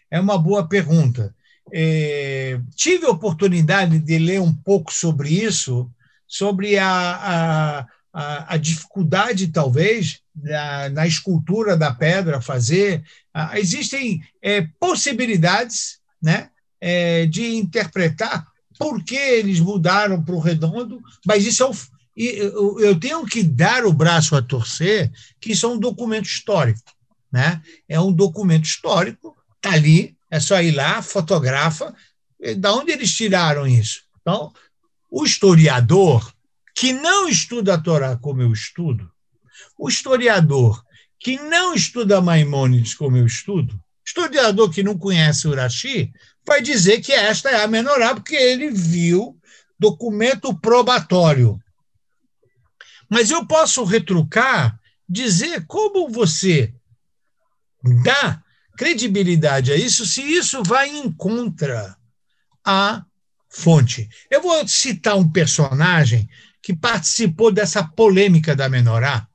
É uma boa pergunta. Tive a oportunidade de ler um pouco sobre isso, sobre a dificuldade, talvez, na escultura da pedra fazer. Existem possibilidades, né, de interpretar por que eles mudaram para o redondo, mas isso eu tenho que dar o braço a torcer, que isso é um documento histórico, né? É um documento histórico, está ali, é só ir lá, fotografa. Da onde eles tiraram isso? Então, o historiador que não estuda a Torá como eu estudo, o historiador que não estuda Maimônides como eu estudo, historiador que não conhece o Rashi, vai dizer que esta é a menorá, porque ele viu documento probatório. Mas eu posso retrucar, dizer como você dá credibilidade a isso, se isso vai em contra a fonte. Eu vou citar um personagem que participou dessa polêmica da menorá,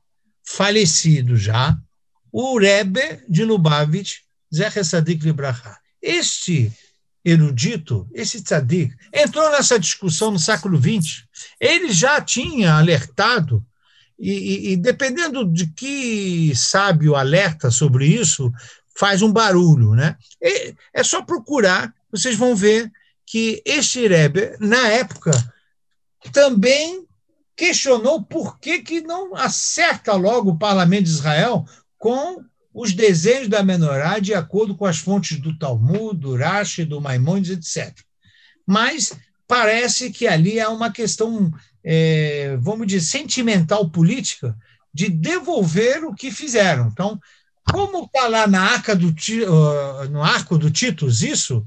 falecido já, o Rebbe de Lubavitch, Zecher Tzadik Libraha. Este erudito, esse tzadik, entrou nessa discussão no século XX. Ele já tinha alertado, e dependendo de que sábio alerta sobre isso, faz um barulho, né? É só procurar, vocês vão ver que este Rebbe, na época, também questionou por que não acerta logo o parlamento de Israel com os desenhos da menorá de acordo com as fontes do Talmud, do Rashi, do Maimônides, etc. Mas parece que ali há uma questão, vamos dizer, sentimental política, de devolver o que fizeram. Então, como está lá no arco do Titus isso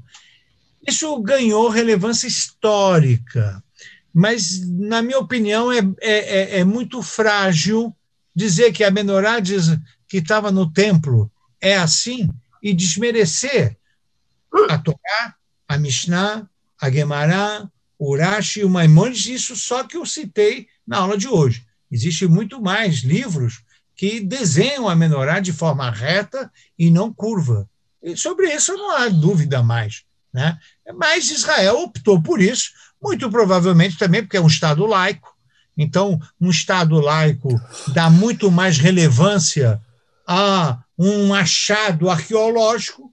ganhou relevância histórica. Mas, na minha opinião, é muito frágil dizer que a menorá que estava no templo é assim e desmerecer a Torá, a Mishnah, a Gemara, o Rashi e o Maimônides, isso só que eu citei na aula de hoje. Existem muito mais livros que desenham a menorá de forma reta e não curva. E sobre isso não há dúvida mais, né? Mas Israel optou por isso, muito provavelmente também porque é um Estado laico. Então, um Estado laico dá muito mais relevância a um achado arqueológico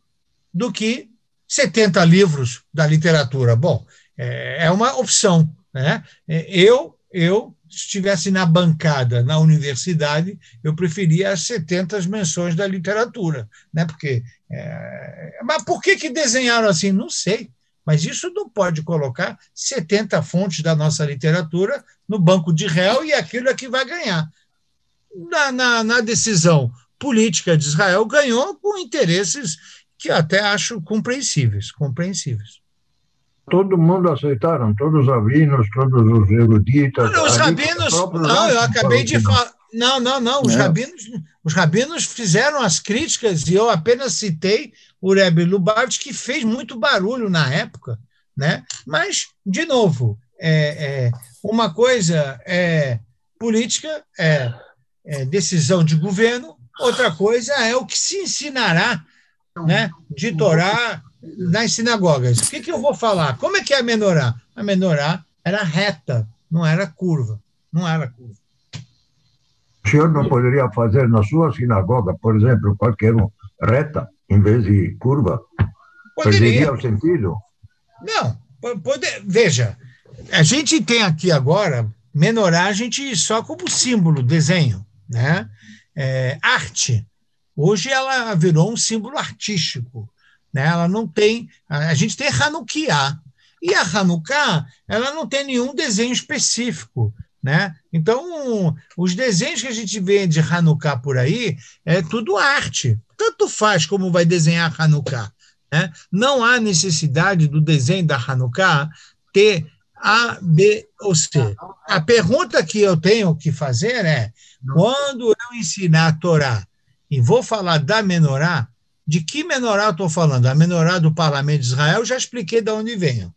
do que 70 livros da literatura. Bom, é uma opção, né? Eu, se estivesse na bancada na universidade, eu preferia as 70 menções da literatura, né? Porque, mas por que desenharam assim? Não sei. Mas isso não pode colocar 70 fontes da nossa literatura no banco de réu e aquilo é que vai ganhar. Na decisão política de Israel, ganhou com interesses que eu até acho compreensíveis. Todo mundo aceitaram, todos os rabinos, todos os eruditas. Não, os rabinos, não, eu acabei de falar. Não, os rabinos fizeram as críticas e eu apenas citei o Rebbe Lubavitch, que fez muito barulho na época, né? Mas, de novo, uma coisa é política, é decisão de governo, outra coisa é o que se ensinará, né, de Torá nas sinagogas. O que eu vou falar? Como é que é a menorá? A menorá era reta, não era curva. O senhor não poderia fazer na sua sinagoga, por exemplo, qualquer um, reta, em vez de curva? Perderia o sentido? Não, veja, a gente tem aqui agora menorá, a gente só como símbolo, desenho, né? Arte. Hoje ela virou um símbolo artístico, né? Ela não tem. A gente tem Hanukkah. E a Hanukkah, ela não tem nenhum desenho específico, né? Então, os desenhos que a gente vê de Hanukkah por aí é tudo arte. Tanto faz como vai desenhar Hanukkah, né? Não há necessidade do desenho da Hanukkah ter A, B ou C. A pergunta que eu tenho que fazer é, quando eu ensinar a Torá e vou falar da menorá, de que menorá eu estou falando? A menorá do Parlamento de Israel, já expliquei de onde vem.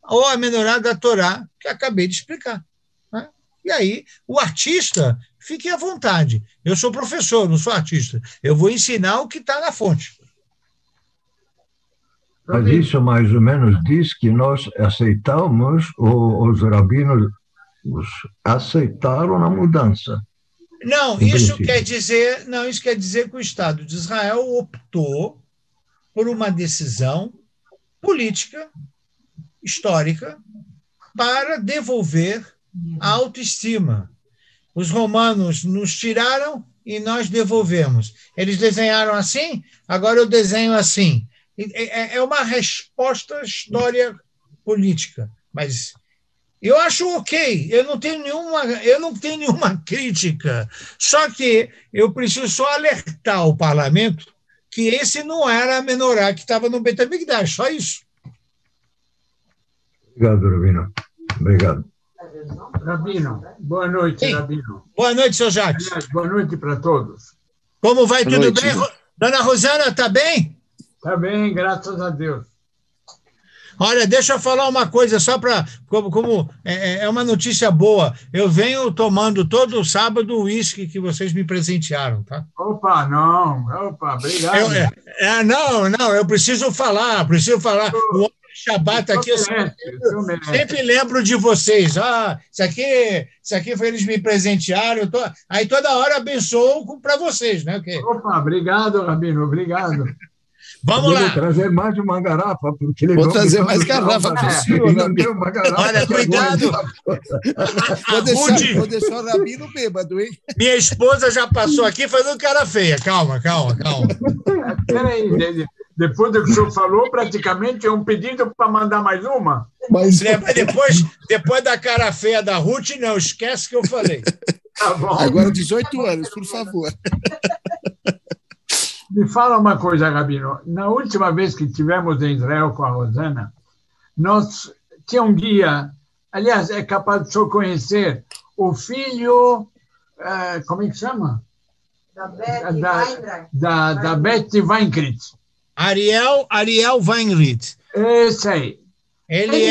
Ou a menorá da Torá, que acabei de explicar. Né? E aí, o artista, fique à vontade. Eu sou professor, não sou artista. Eu vou ensinar o que está na fonte. Mas isso mais ou menos diz que nós aceitamos, os rabinos aceitaram a mudança. Não, isso quer dizer que o Estado de Israel optou por uma decisão política, histórica, para devolver a autoestima. Os romanos nos tiraram e nós devolvemos. Eles desenharam assim, agora eu desenho assim. É uma resposta história política, mas eu acho ok, eu não tenho nenhuma crítica, só que eu preciso só alertar o parlamento que esse não era a menorá que estava no Beit HaMikdash, só isso. Obrigado, Rabino. Obrigado. Rabino, boa noite, Sim. Rabino. Boa noite, seu Jacques. Boa noite para todos. Como vai? Boa Tudo noite. bem? Dona Rosana, está bem? Está bem, graças a Deus. Olha, deixa eu falar uma coisa só para. Como é uma notícia boa. Eu venho tomando todo sábado o uísque que vocês me presentearam, tá? Opa, obrigado. Não, eu preciso falar. O homem de Shabbat aqui, eu sempre lembro de vocês. Isso aqui foi eles me presentearam. Aí toda hora abençoo para vocês, né? Okay. Opa, obrigado, Rabino, obrigado. Vamos lá. Vou trazer mais de uma garrafa, porque vou trazer mais garrafa para o senhor, Rabino. Olha, cuidado. Vou deixar o Rabino bêbado, hein? Minha esposa já passou aqui fazendo cara feia. Calma. Peraí, depois do que o senhor falou, praticamente é um pedido para mandar mais uma? Mas... Depois da cara feia da Ruth, não, esquece que eu falei. Tá bom. Agora 18 anos, por favor. Me fala uma coisa, Rabino. Na última vez que estivemos em Israel com a Rosana, nós tinha um guia, aliás, é capaz de o senhor conhecer, o filho, como é que chama? Da Beth Weinkrich. Ariel Weinrich. Esse aí. Ele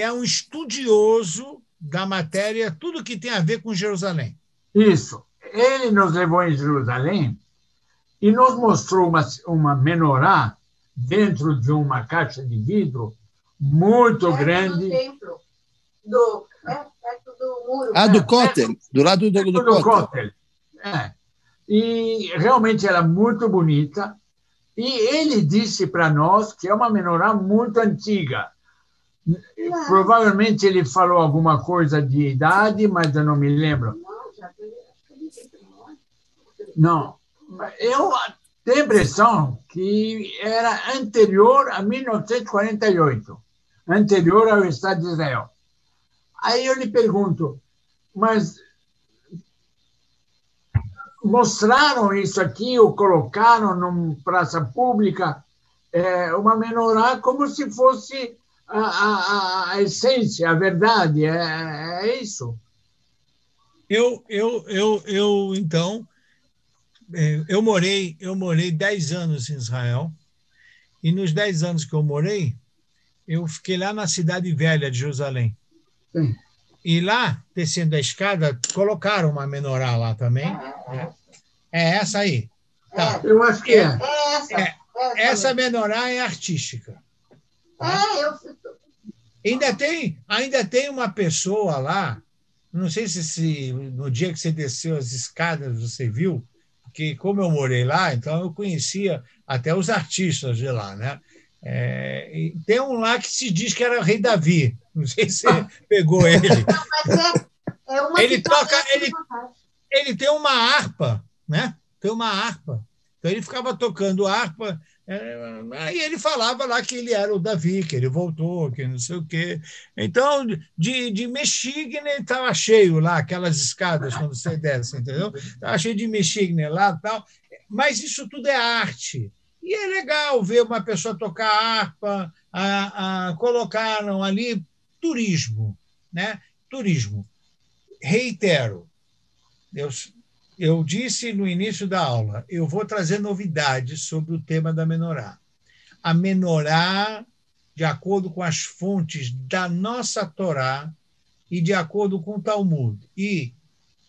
é um estudioso da matéria, tudo que tem a ver com Jerusalém. Isso. Ele nos levou em Jerusalém e nos mostrou uma menorá dentro de uma caixa de vidro muito grande. Templo. Perto do muro. Do Kotel, do lado do Kotel. E realmente era muito bonita. E ele disse para nós que é uma menorá muito antiga. Provavelmente ele falou alguma coisa de idade, mas eu não me lembro. Não. Eu tenho a impressão que era anterior a 1948, anterior ao Estado de Israel. Aí eu lhe pergunto, mas mostraram isso aqui ou colocaram numa praça pública uma menorá como se fosse a essência, a verdade, é isso? Então, eu morei 10 anos em Israel, e nos 10 anos que eu morei, eu fiquei lá na cidade velha de Jerusalém. Sim. E lá, descendo a escada, colocaram uma menorá lá também. É essa aí. Tá. Eu acho que é. Essa menorá é artística. Ainda tem uma pessoa lá, não sei se no dia que você desceu as escadas você viu, porque como eu morei lá, então eu conhecia até os artistas de lá, né? E tem um lá que se diz que era o rei Davi. Não sei se você pegou ele. Mas é uma Ele toca, ele tem uma harpa, né? Tem uma harpa. Então ele ficava tocando harpa. Aí ele falava lá que ele era o Davi, que ele voltou, que não sei o quê. Então, de Mexigne estava cheio lá, aquelas escadas quando você desce, entendeu? Estava cheio de Mexigne lá e tal. Mas isso tudo é arte. E é legal ver uma pessoa tocar harpa, colocaram ali turismo, né? Turismo. Reitero, eu disse no início da aula, eu vou trazer novidades sobre o tema da menorá. A menorá, de acordo com as fontes da nossa Torá e de acordo com o Talmud e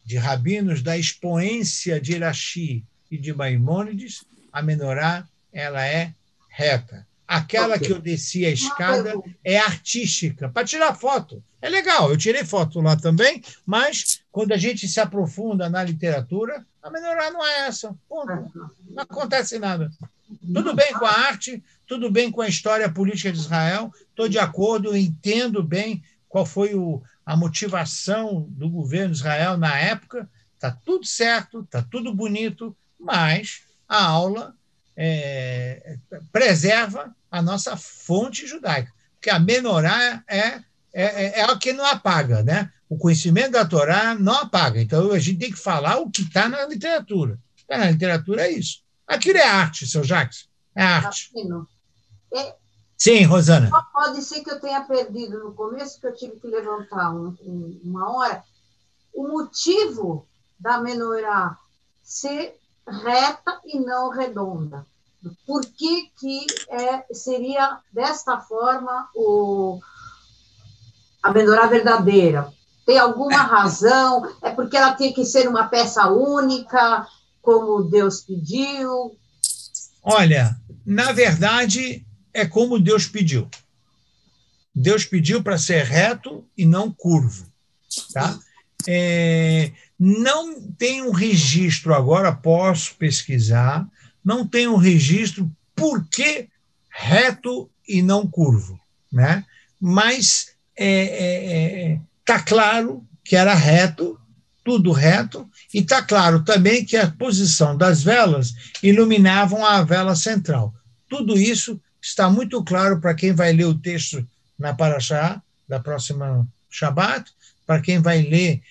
de rabinos da expoência de Irashi e de Maimônides, a menorá ela é reta. Aquela que eu desci a escada é artística, para tirar foto. É legal, eu tirei foto lá também, mas quando a gente se aprofunda na literatura, a menorá não é essa. Ponto. Não acontece nada. Tudo bem com a arte, tudo bem com a história política de Israel, estou de acordo, eu entendo bem qual foi a motivação do governo de Israel na época, está tudo certo, está tudo bonito, mas a aula preserva a nossa fonte judaica, porque a menorá é o que não apaga, né? O conhecimento da Torá não apaga, então a gente tem que falar o que está na literatura. Está na literatura é isso. Aquilo é arte, seu Jacques, é arte. Sim, Rosana. Pode ser que eu tenha perdido no começo, que eu tive que levantar uma hora. O motivo da menorá ser reta e não redonda. Por que seria desta forma a menorá verdadeira? Tem alguma razão? É porque ela tem que ser uma peça única, como Deus pediu? Olha, na verdade, é como Deus pediu. Deus pediu para ser reto e não curvo. Tá? Não tem um registro agora, posso pesquisar, não tem um registro por que reto e não curvo, né? Mas está claro que era reto, tudo reto, e está claro também que a posição das velas iluminavam a vela central. Tudo isso está muito claro para quem vai ler o texto na Parashá da próxima Shabbat, para quem vai ler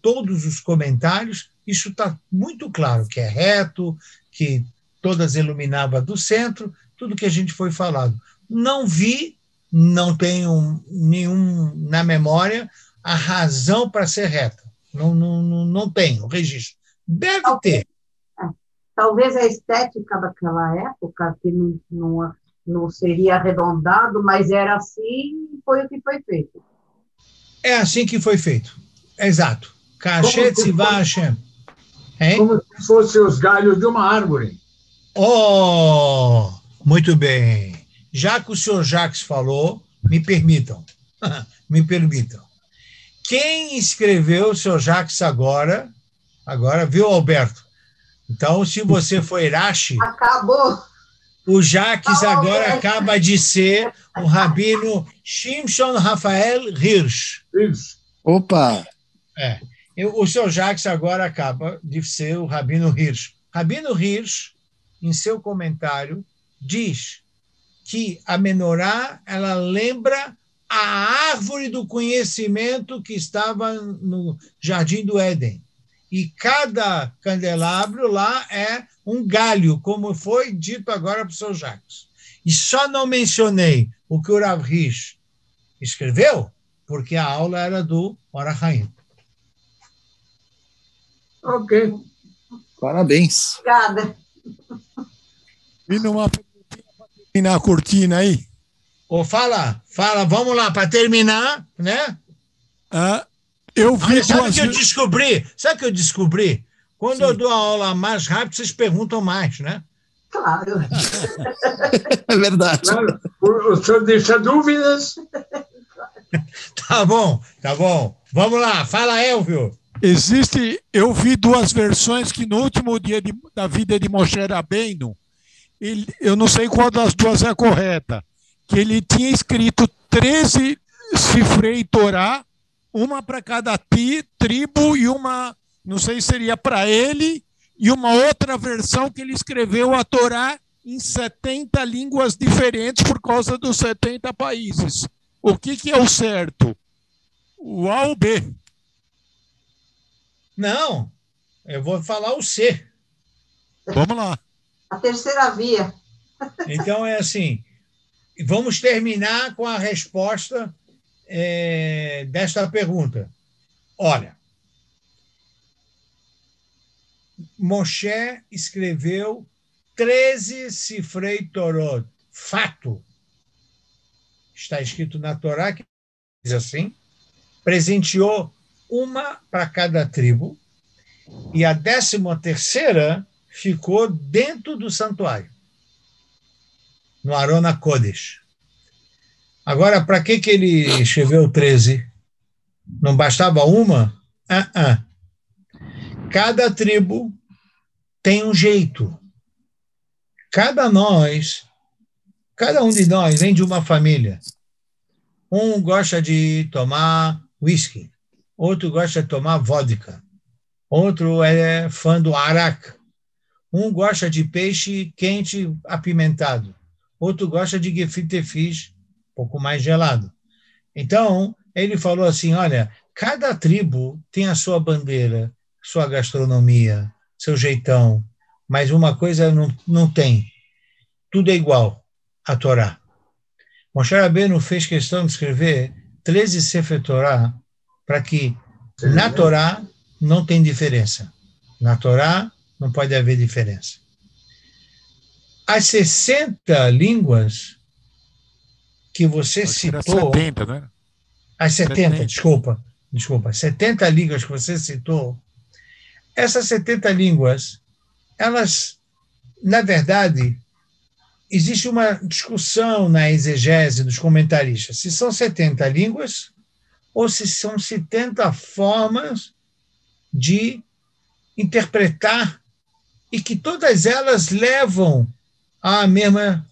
todos os comentários, isso está muito claro, que é reto, que todas iluminavam do centro, tudo que a gente foi falado. Não vi, não tenho nenhum na memória, a razão para ser reta. Não tenho registro. Deve ter. Talvez a estética daquela época, que não seria arredondado, mas era assim, foi o que foi feito. É assim que foi feito. Exato. Kashet Tzivah Hashem. Como se fossem os galhos de uma árvore. Oh, muito bem. Já que o senhor Jacques falou, me permitam. Me permitam. Quem escreveu o senhor Jacques agora, viu, Alberto? Então, se você for Irashi... Acabou. O Jacques agora acaba de ser o rabino Shimshon Rafael Hirsch. Opa! O seu Jacques agora acaba de ser o rabino Hirsch. Rabino Hirsch, em seu comentário, diz que a menorá ela lembra a árvore do conhecimento que estava no Jardim do Éden. E cada candelabro lá é um galho, como foi dito agora para o seu Jacques. E só não mencionei o que o Rav Hirsch escreveu, porque a aula era do Orach Chaim. Ok. Parabéns. Obrigada. E numa perguntinha para terminar a cortina aí. Fala, vamos lá, para terminar, né? Eu vi sabe o que eu descobri? Quando Sim. eu dou a aula mais rápido, vocês perguntam mais, né? Claro. É verdade. Claro, o senhor deixa dúvidas? Tá bom. Vamos lá, fala, Elvio. Eu vi duas versões que no último dia da vida de Moshe Rabbeinu, eu não sei qual das duas é a correta. que ele tinha escrito 13 Sifrei Torá, uma para cada tribo e uma, não sei se seria para ele, e uma outra versão que ele escreveu a Torá em 70 línguas diferentes por causa dos 70 países. O que é o certo? O A ou o B? Não, eu vou falar o C. Vamos lá. A terceira via. Então, é assim, vamos terminar com a resposta desta pergunta. Olha, Moshe escreveu 13 Sifrei Torot. Fato. Está escrito na Torá que diz assim, presenteou uma para cada tribo, e a 13ª ficou dentro do santuário, no Arona Kodesh. Agora, para que ele escreveu 13? Não bastava uma? Cada tribo tem um jeito. Cada um de nós vem de uma família. Um gosta de tomar whisky, outro gosta de tomar vodka, outro é fã do arak, um gosta de peixe quente apimentado, outro gosta de gefilte fish, um pouco mais gelado. Então, ele falou assim, olha, cada tribo tem a sua bandeira, sua gastronomia, seu jeitão, mas uma coisa não tem. Tudo é igual, a Torá. Moshe Rabbeinu fez questão de escrever 13 Sefer Torá para que na Torá não tem diferença. Na Torá não pode haver diferença. As 60 línguas que você citou... 70, né? As 70, desculpa. 70 línguas que você citou, essas 70 línguas, elas, na verdade, existe uma discussão na exegese dos comentaristas, se são 70 línguas ou se são 70 formas de interpretar e que todas elas levam à mesma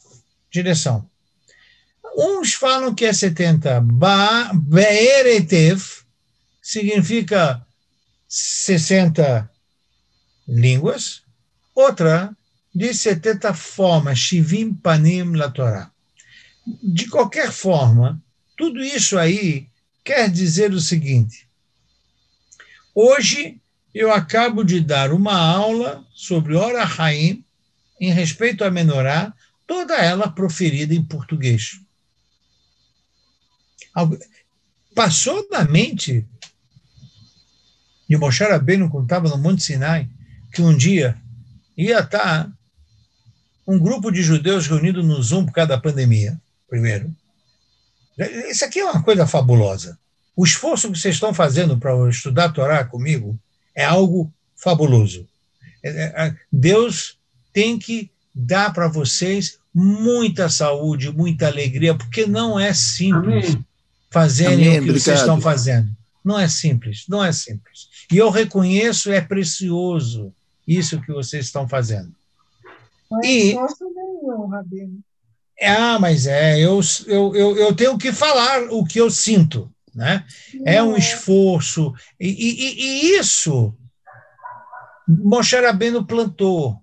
direção. Uns falam que é 70. Be'eretev significa 60 línguas. Outra diz 70 formas, Shivim Panim la Torá. De qualquer forma, tudo isso aí quer dizer o seguinte. Hoje eu acabo de dar uma aula sobre Ora Haim em respeito à Menorá, toda ela proferida em português. Passou na mente de Moshe Rabbeinu, quando estava no Monte Sinai, que um dia ia estar um grupo de judeus reunido no Zoom por causa da pandemia, primeiro. Isso aqui é uma coisa fabulosa. O esforço que vocês estão fazendo para estudar a Torá comigo é algo fabuloso. Deus tem que dar para vocês muita saúde, muita alegria, porque não é simples fazerem o que vocês estão fazendo. Não é simples, não é simples. E eu reconheço, é precioso isso que vocês estão fazendo. Não é esforço nenhum, Rabino. Mas eu tenho que falar o que eu sinto, né? É um esforço, e isso Moshe Rabbeinu plantou,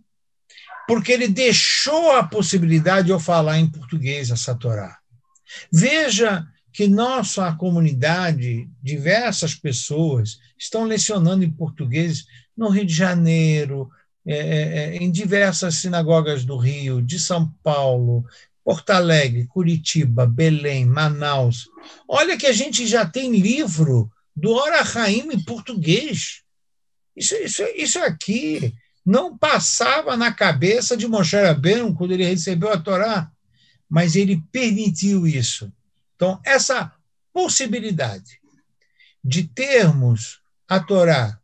porque ele deixou a possibilidade de eu falar em português essa Torá. Veja que nossa comunidade, diversas pessoas, estão lecionando em português no Rio de Janeiro, em diversas sinagogas do Rio, de São Paulo, Porto Alegre, Curitiba, Belém, Manaus. Olha que a gente já tem livro do Ora Haim em português. Isso aqui não passava na cabeça de Moshe Rabbeinu quando ele recebeu a Torá, mas ele permitiu isso. Então, essa possibilidade de termos a Torá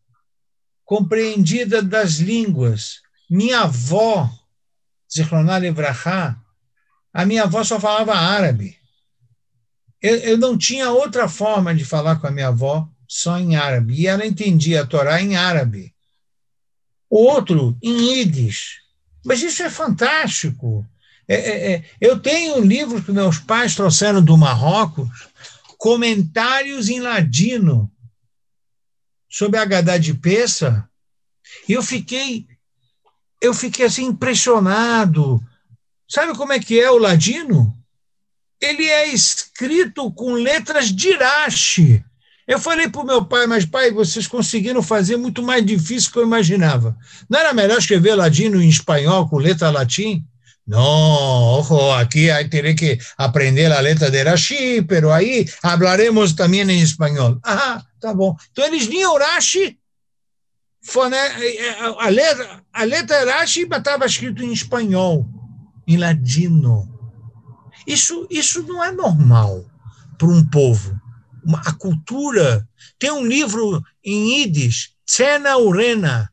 compreendida das línguas. Minha avó, Zichroná Livrachá, a minha avó só falava árabe. Eu não tinha outra forma de falar com a minha avó, só em árabe. E ela entendia a Torá em árabe. Outro, em Yiddish. Mas isso é fantástico. Eu tenho um livro que meus pais trouxeram do Marrocos, comentários em ladino sobre a Haggadah de Pessah, e eu fiquei assim impressionado. Sabe como é que é o ladino? Ele é escrito com letras de Rashi. Eu falei para o meu pai, mas pai, vocês conseguiram fazer muito mais difícil do que eu imaginava. Não era melhor escrever ladino em espanhol com letra latim? Não, aqui terei que aprender a letra de Rashi, pero aí hablaremos também em espanhol. Ah, tá bom. Então eles liam Rashi, a letra Rashi estava escrito em espanhol, em ladino. Isso não é normal para um povo. A cultura. Tem um livro em Yiddish, Tzena Urena,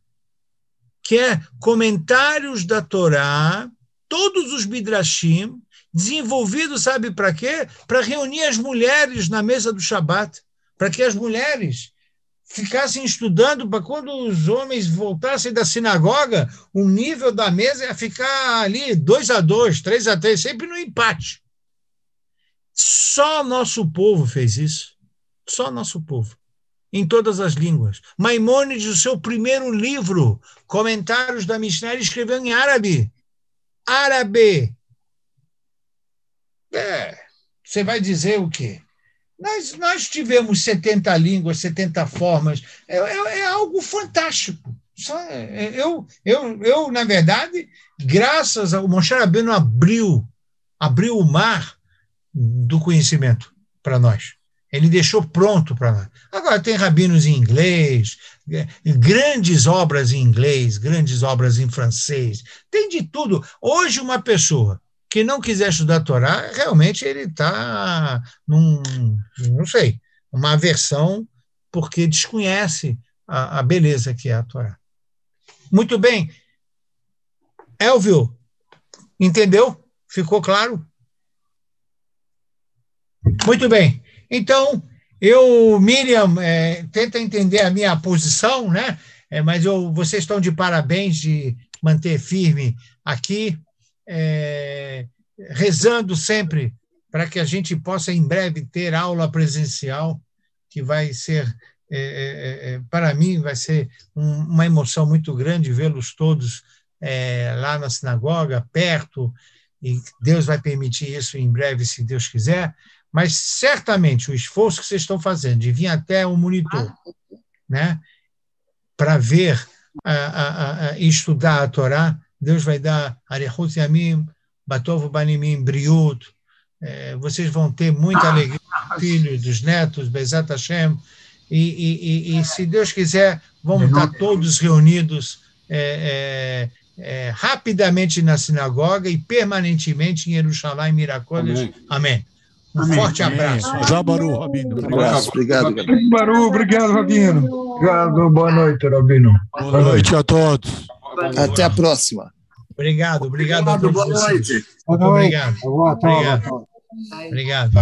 que é comentários da Torá, todos os Midrashim, desenvolvidos, sabe para quê? Para reunir as mulheres na mesa do Shabat, para que as mulheres ficassem estudando, para quando os homens voltassem da sinagoga, o nível da mesa ia ficar ali 2-2, 3-3, sempre no empate. Só nosso povo fez isso. Só nosso povo. Em todas as línguas. Maimônides, o seu primeiro livro, Comentários da Mishnah, ele escreveu em árabe. Árabe. Você vai dizer o quê? Nós tivemos 70 línguas, 70 formas. É algo fantástico. Eu, na verdade, graças ao Moshe Rabbeinu abriu o mar do conhecimento para nós. Ele deixou pronto para nós. Agora tem rabinos em inglês, grandes obras em inglês, grandes obras em francês, tem de tudo. Hoje, uma pessoa que não quiser estudar a Torá, realmente ele está não sei, uma aversão, porque desconhece a beleza que é a Torá. Muito bem. Elvio, entendeu? Ficou claro? Muito bem. Então, Miriam, tenta entender a minha posição, né? Mas vocês estão de parabéns de manter firme aqui, rezando sempre para que a gente possa, em breve, ter aula presencial, que vai ser, para mim, vai ser uma emoção muito grande vê-los todos lá na sinagoga, perto, e Deus vai permitir isso em breve, se Deus quiser. Mas, certamente, o esforço que vocês estão fazendo de vir até o monitor, né, para ver e estudar a Torá, Deus vai dar Arechut Yamim, Batov Banimim, Briut, vocês vão ter muita alegria dos filhos, dos netos, Bezat Hashem, e se Deus quiser, vamos estar todos reunidos rapidamente na sinagoga e permanentemente em Jerusalém, Miracoles. Amém. Forte abraço. Jabaru, Rabino. Um abraço. Obrigado, Gabriel. Baru, obrigado, Rabino. Obrigado, boa noite, Rabino. Boa noite a todos. Até a próxima. Obrigado a todos vocês. Boa noite. Obrigado. Obrigado.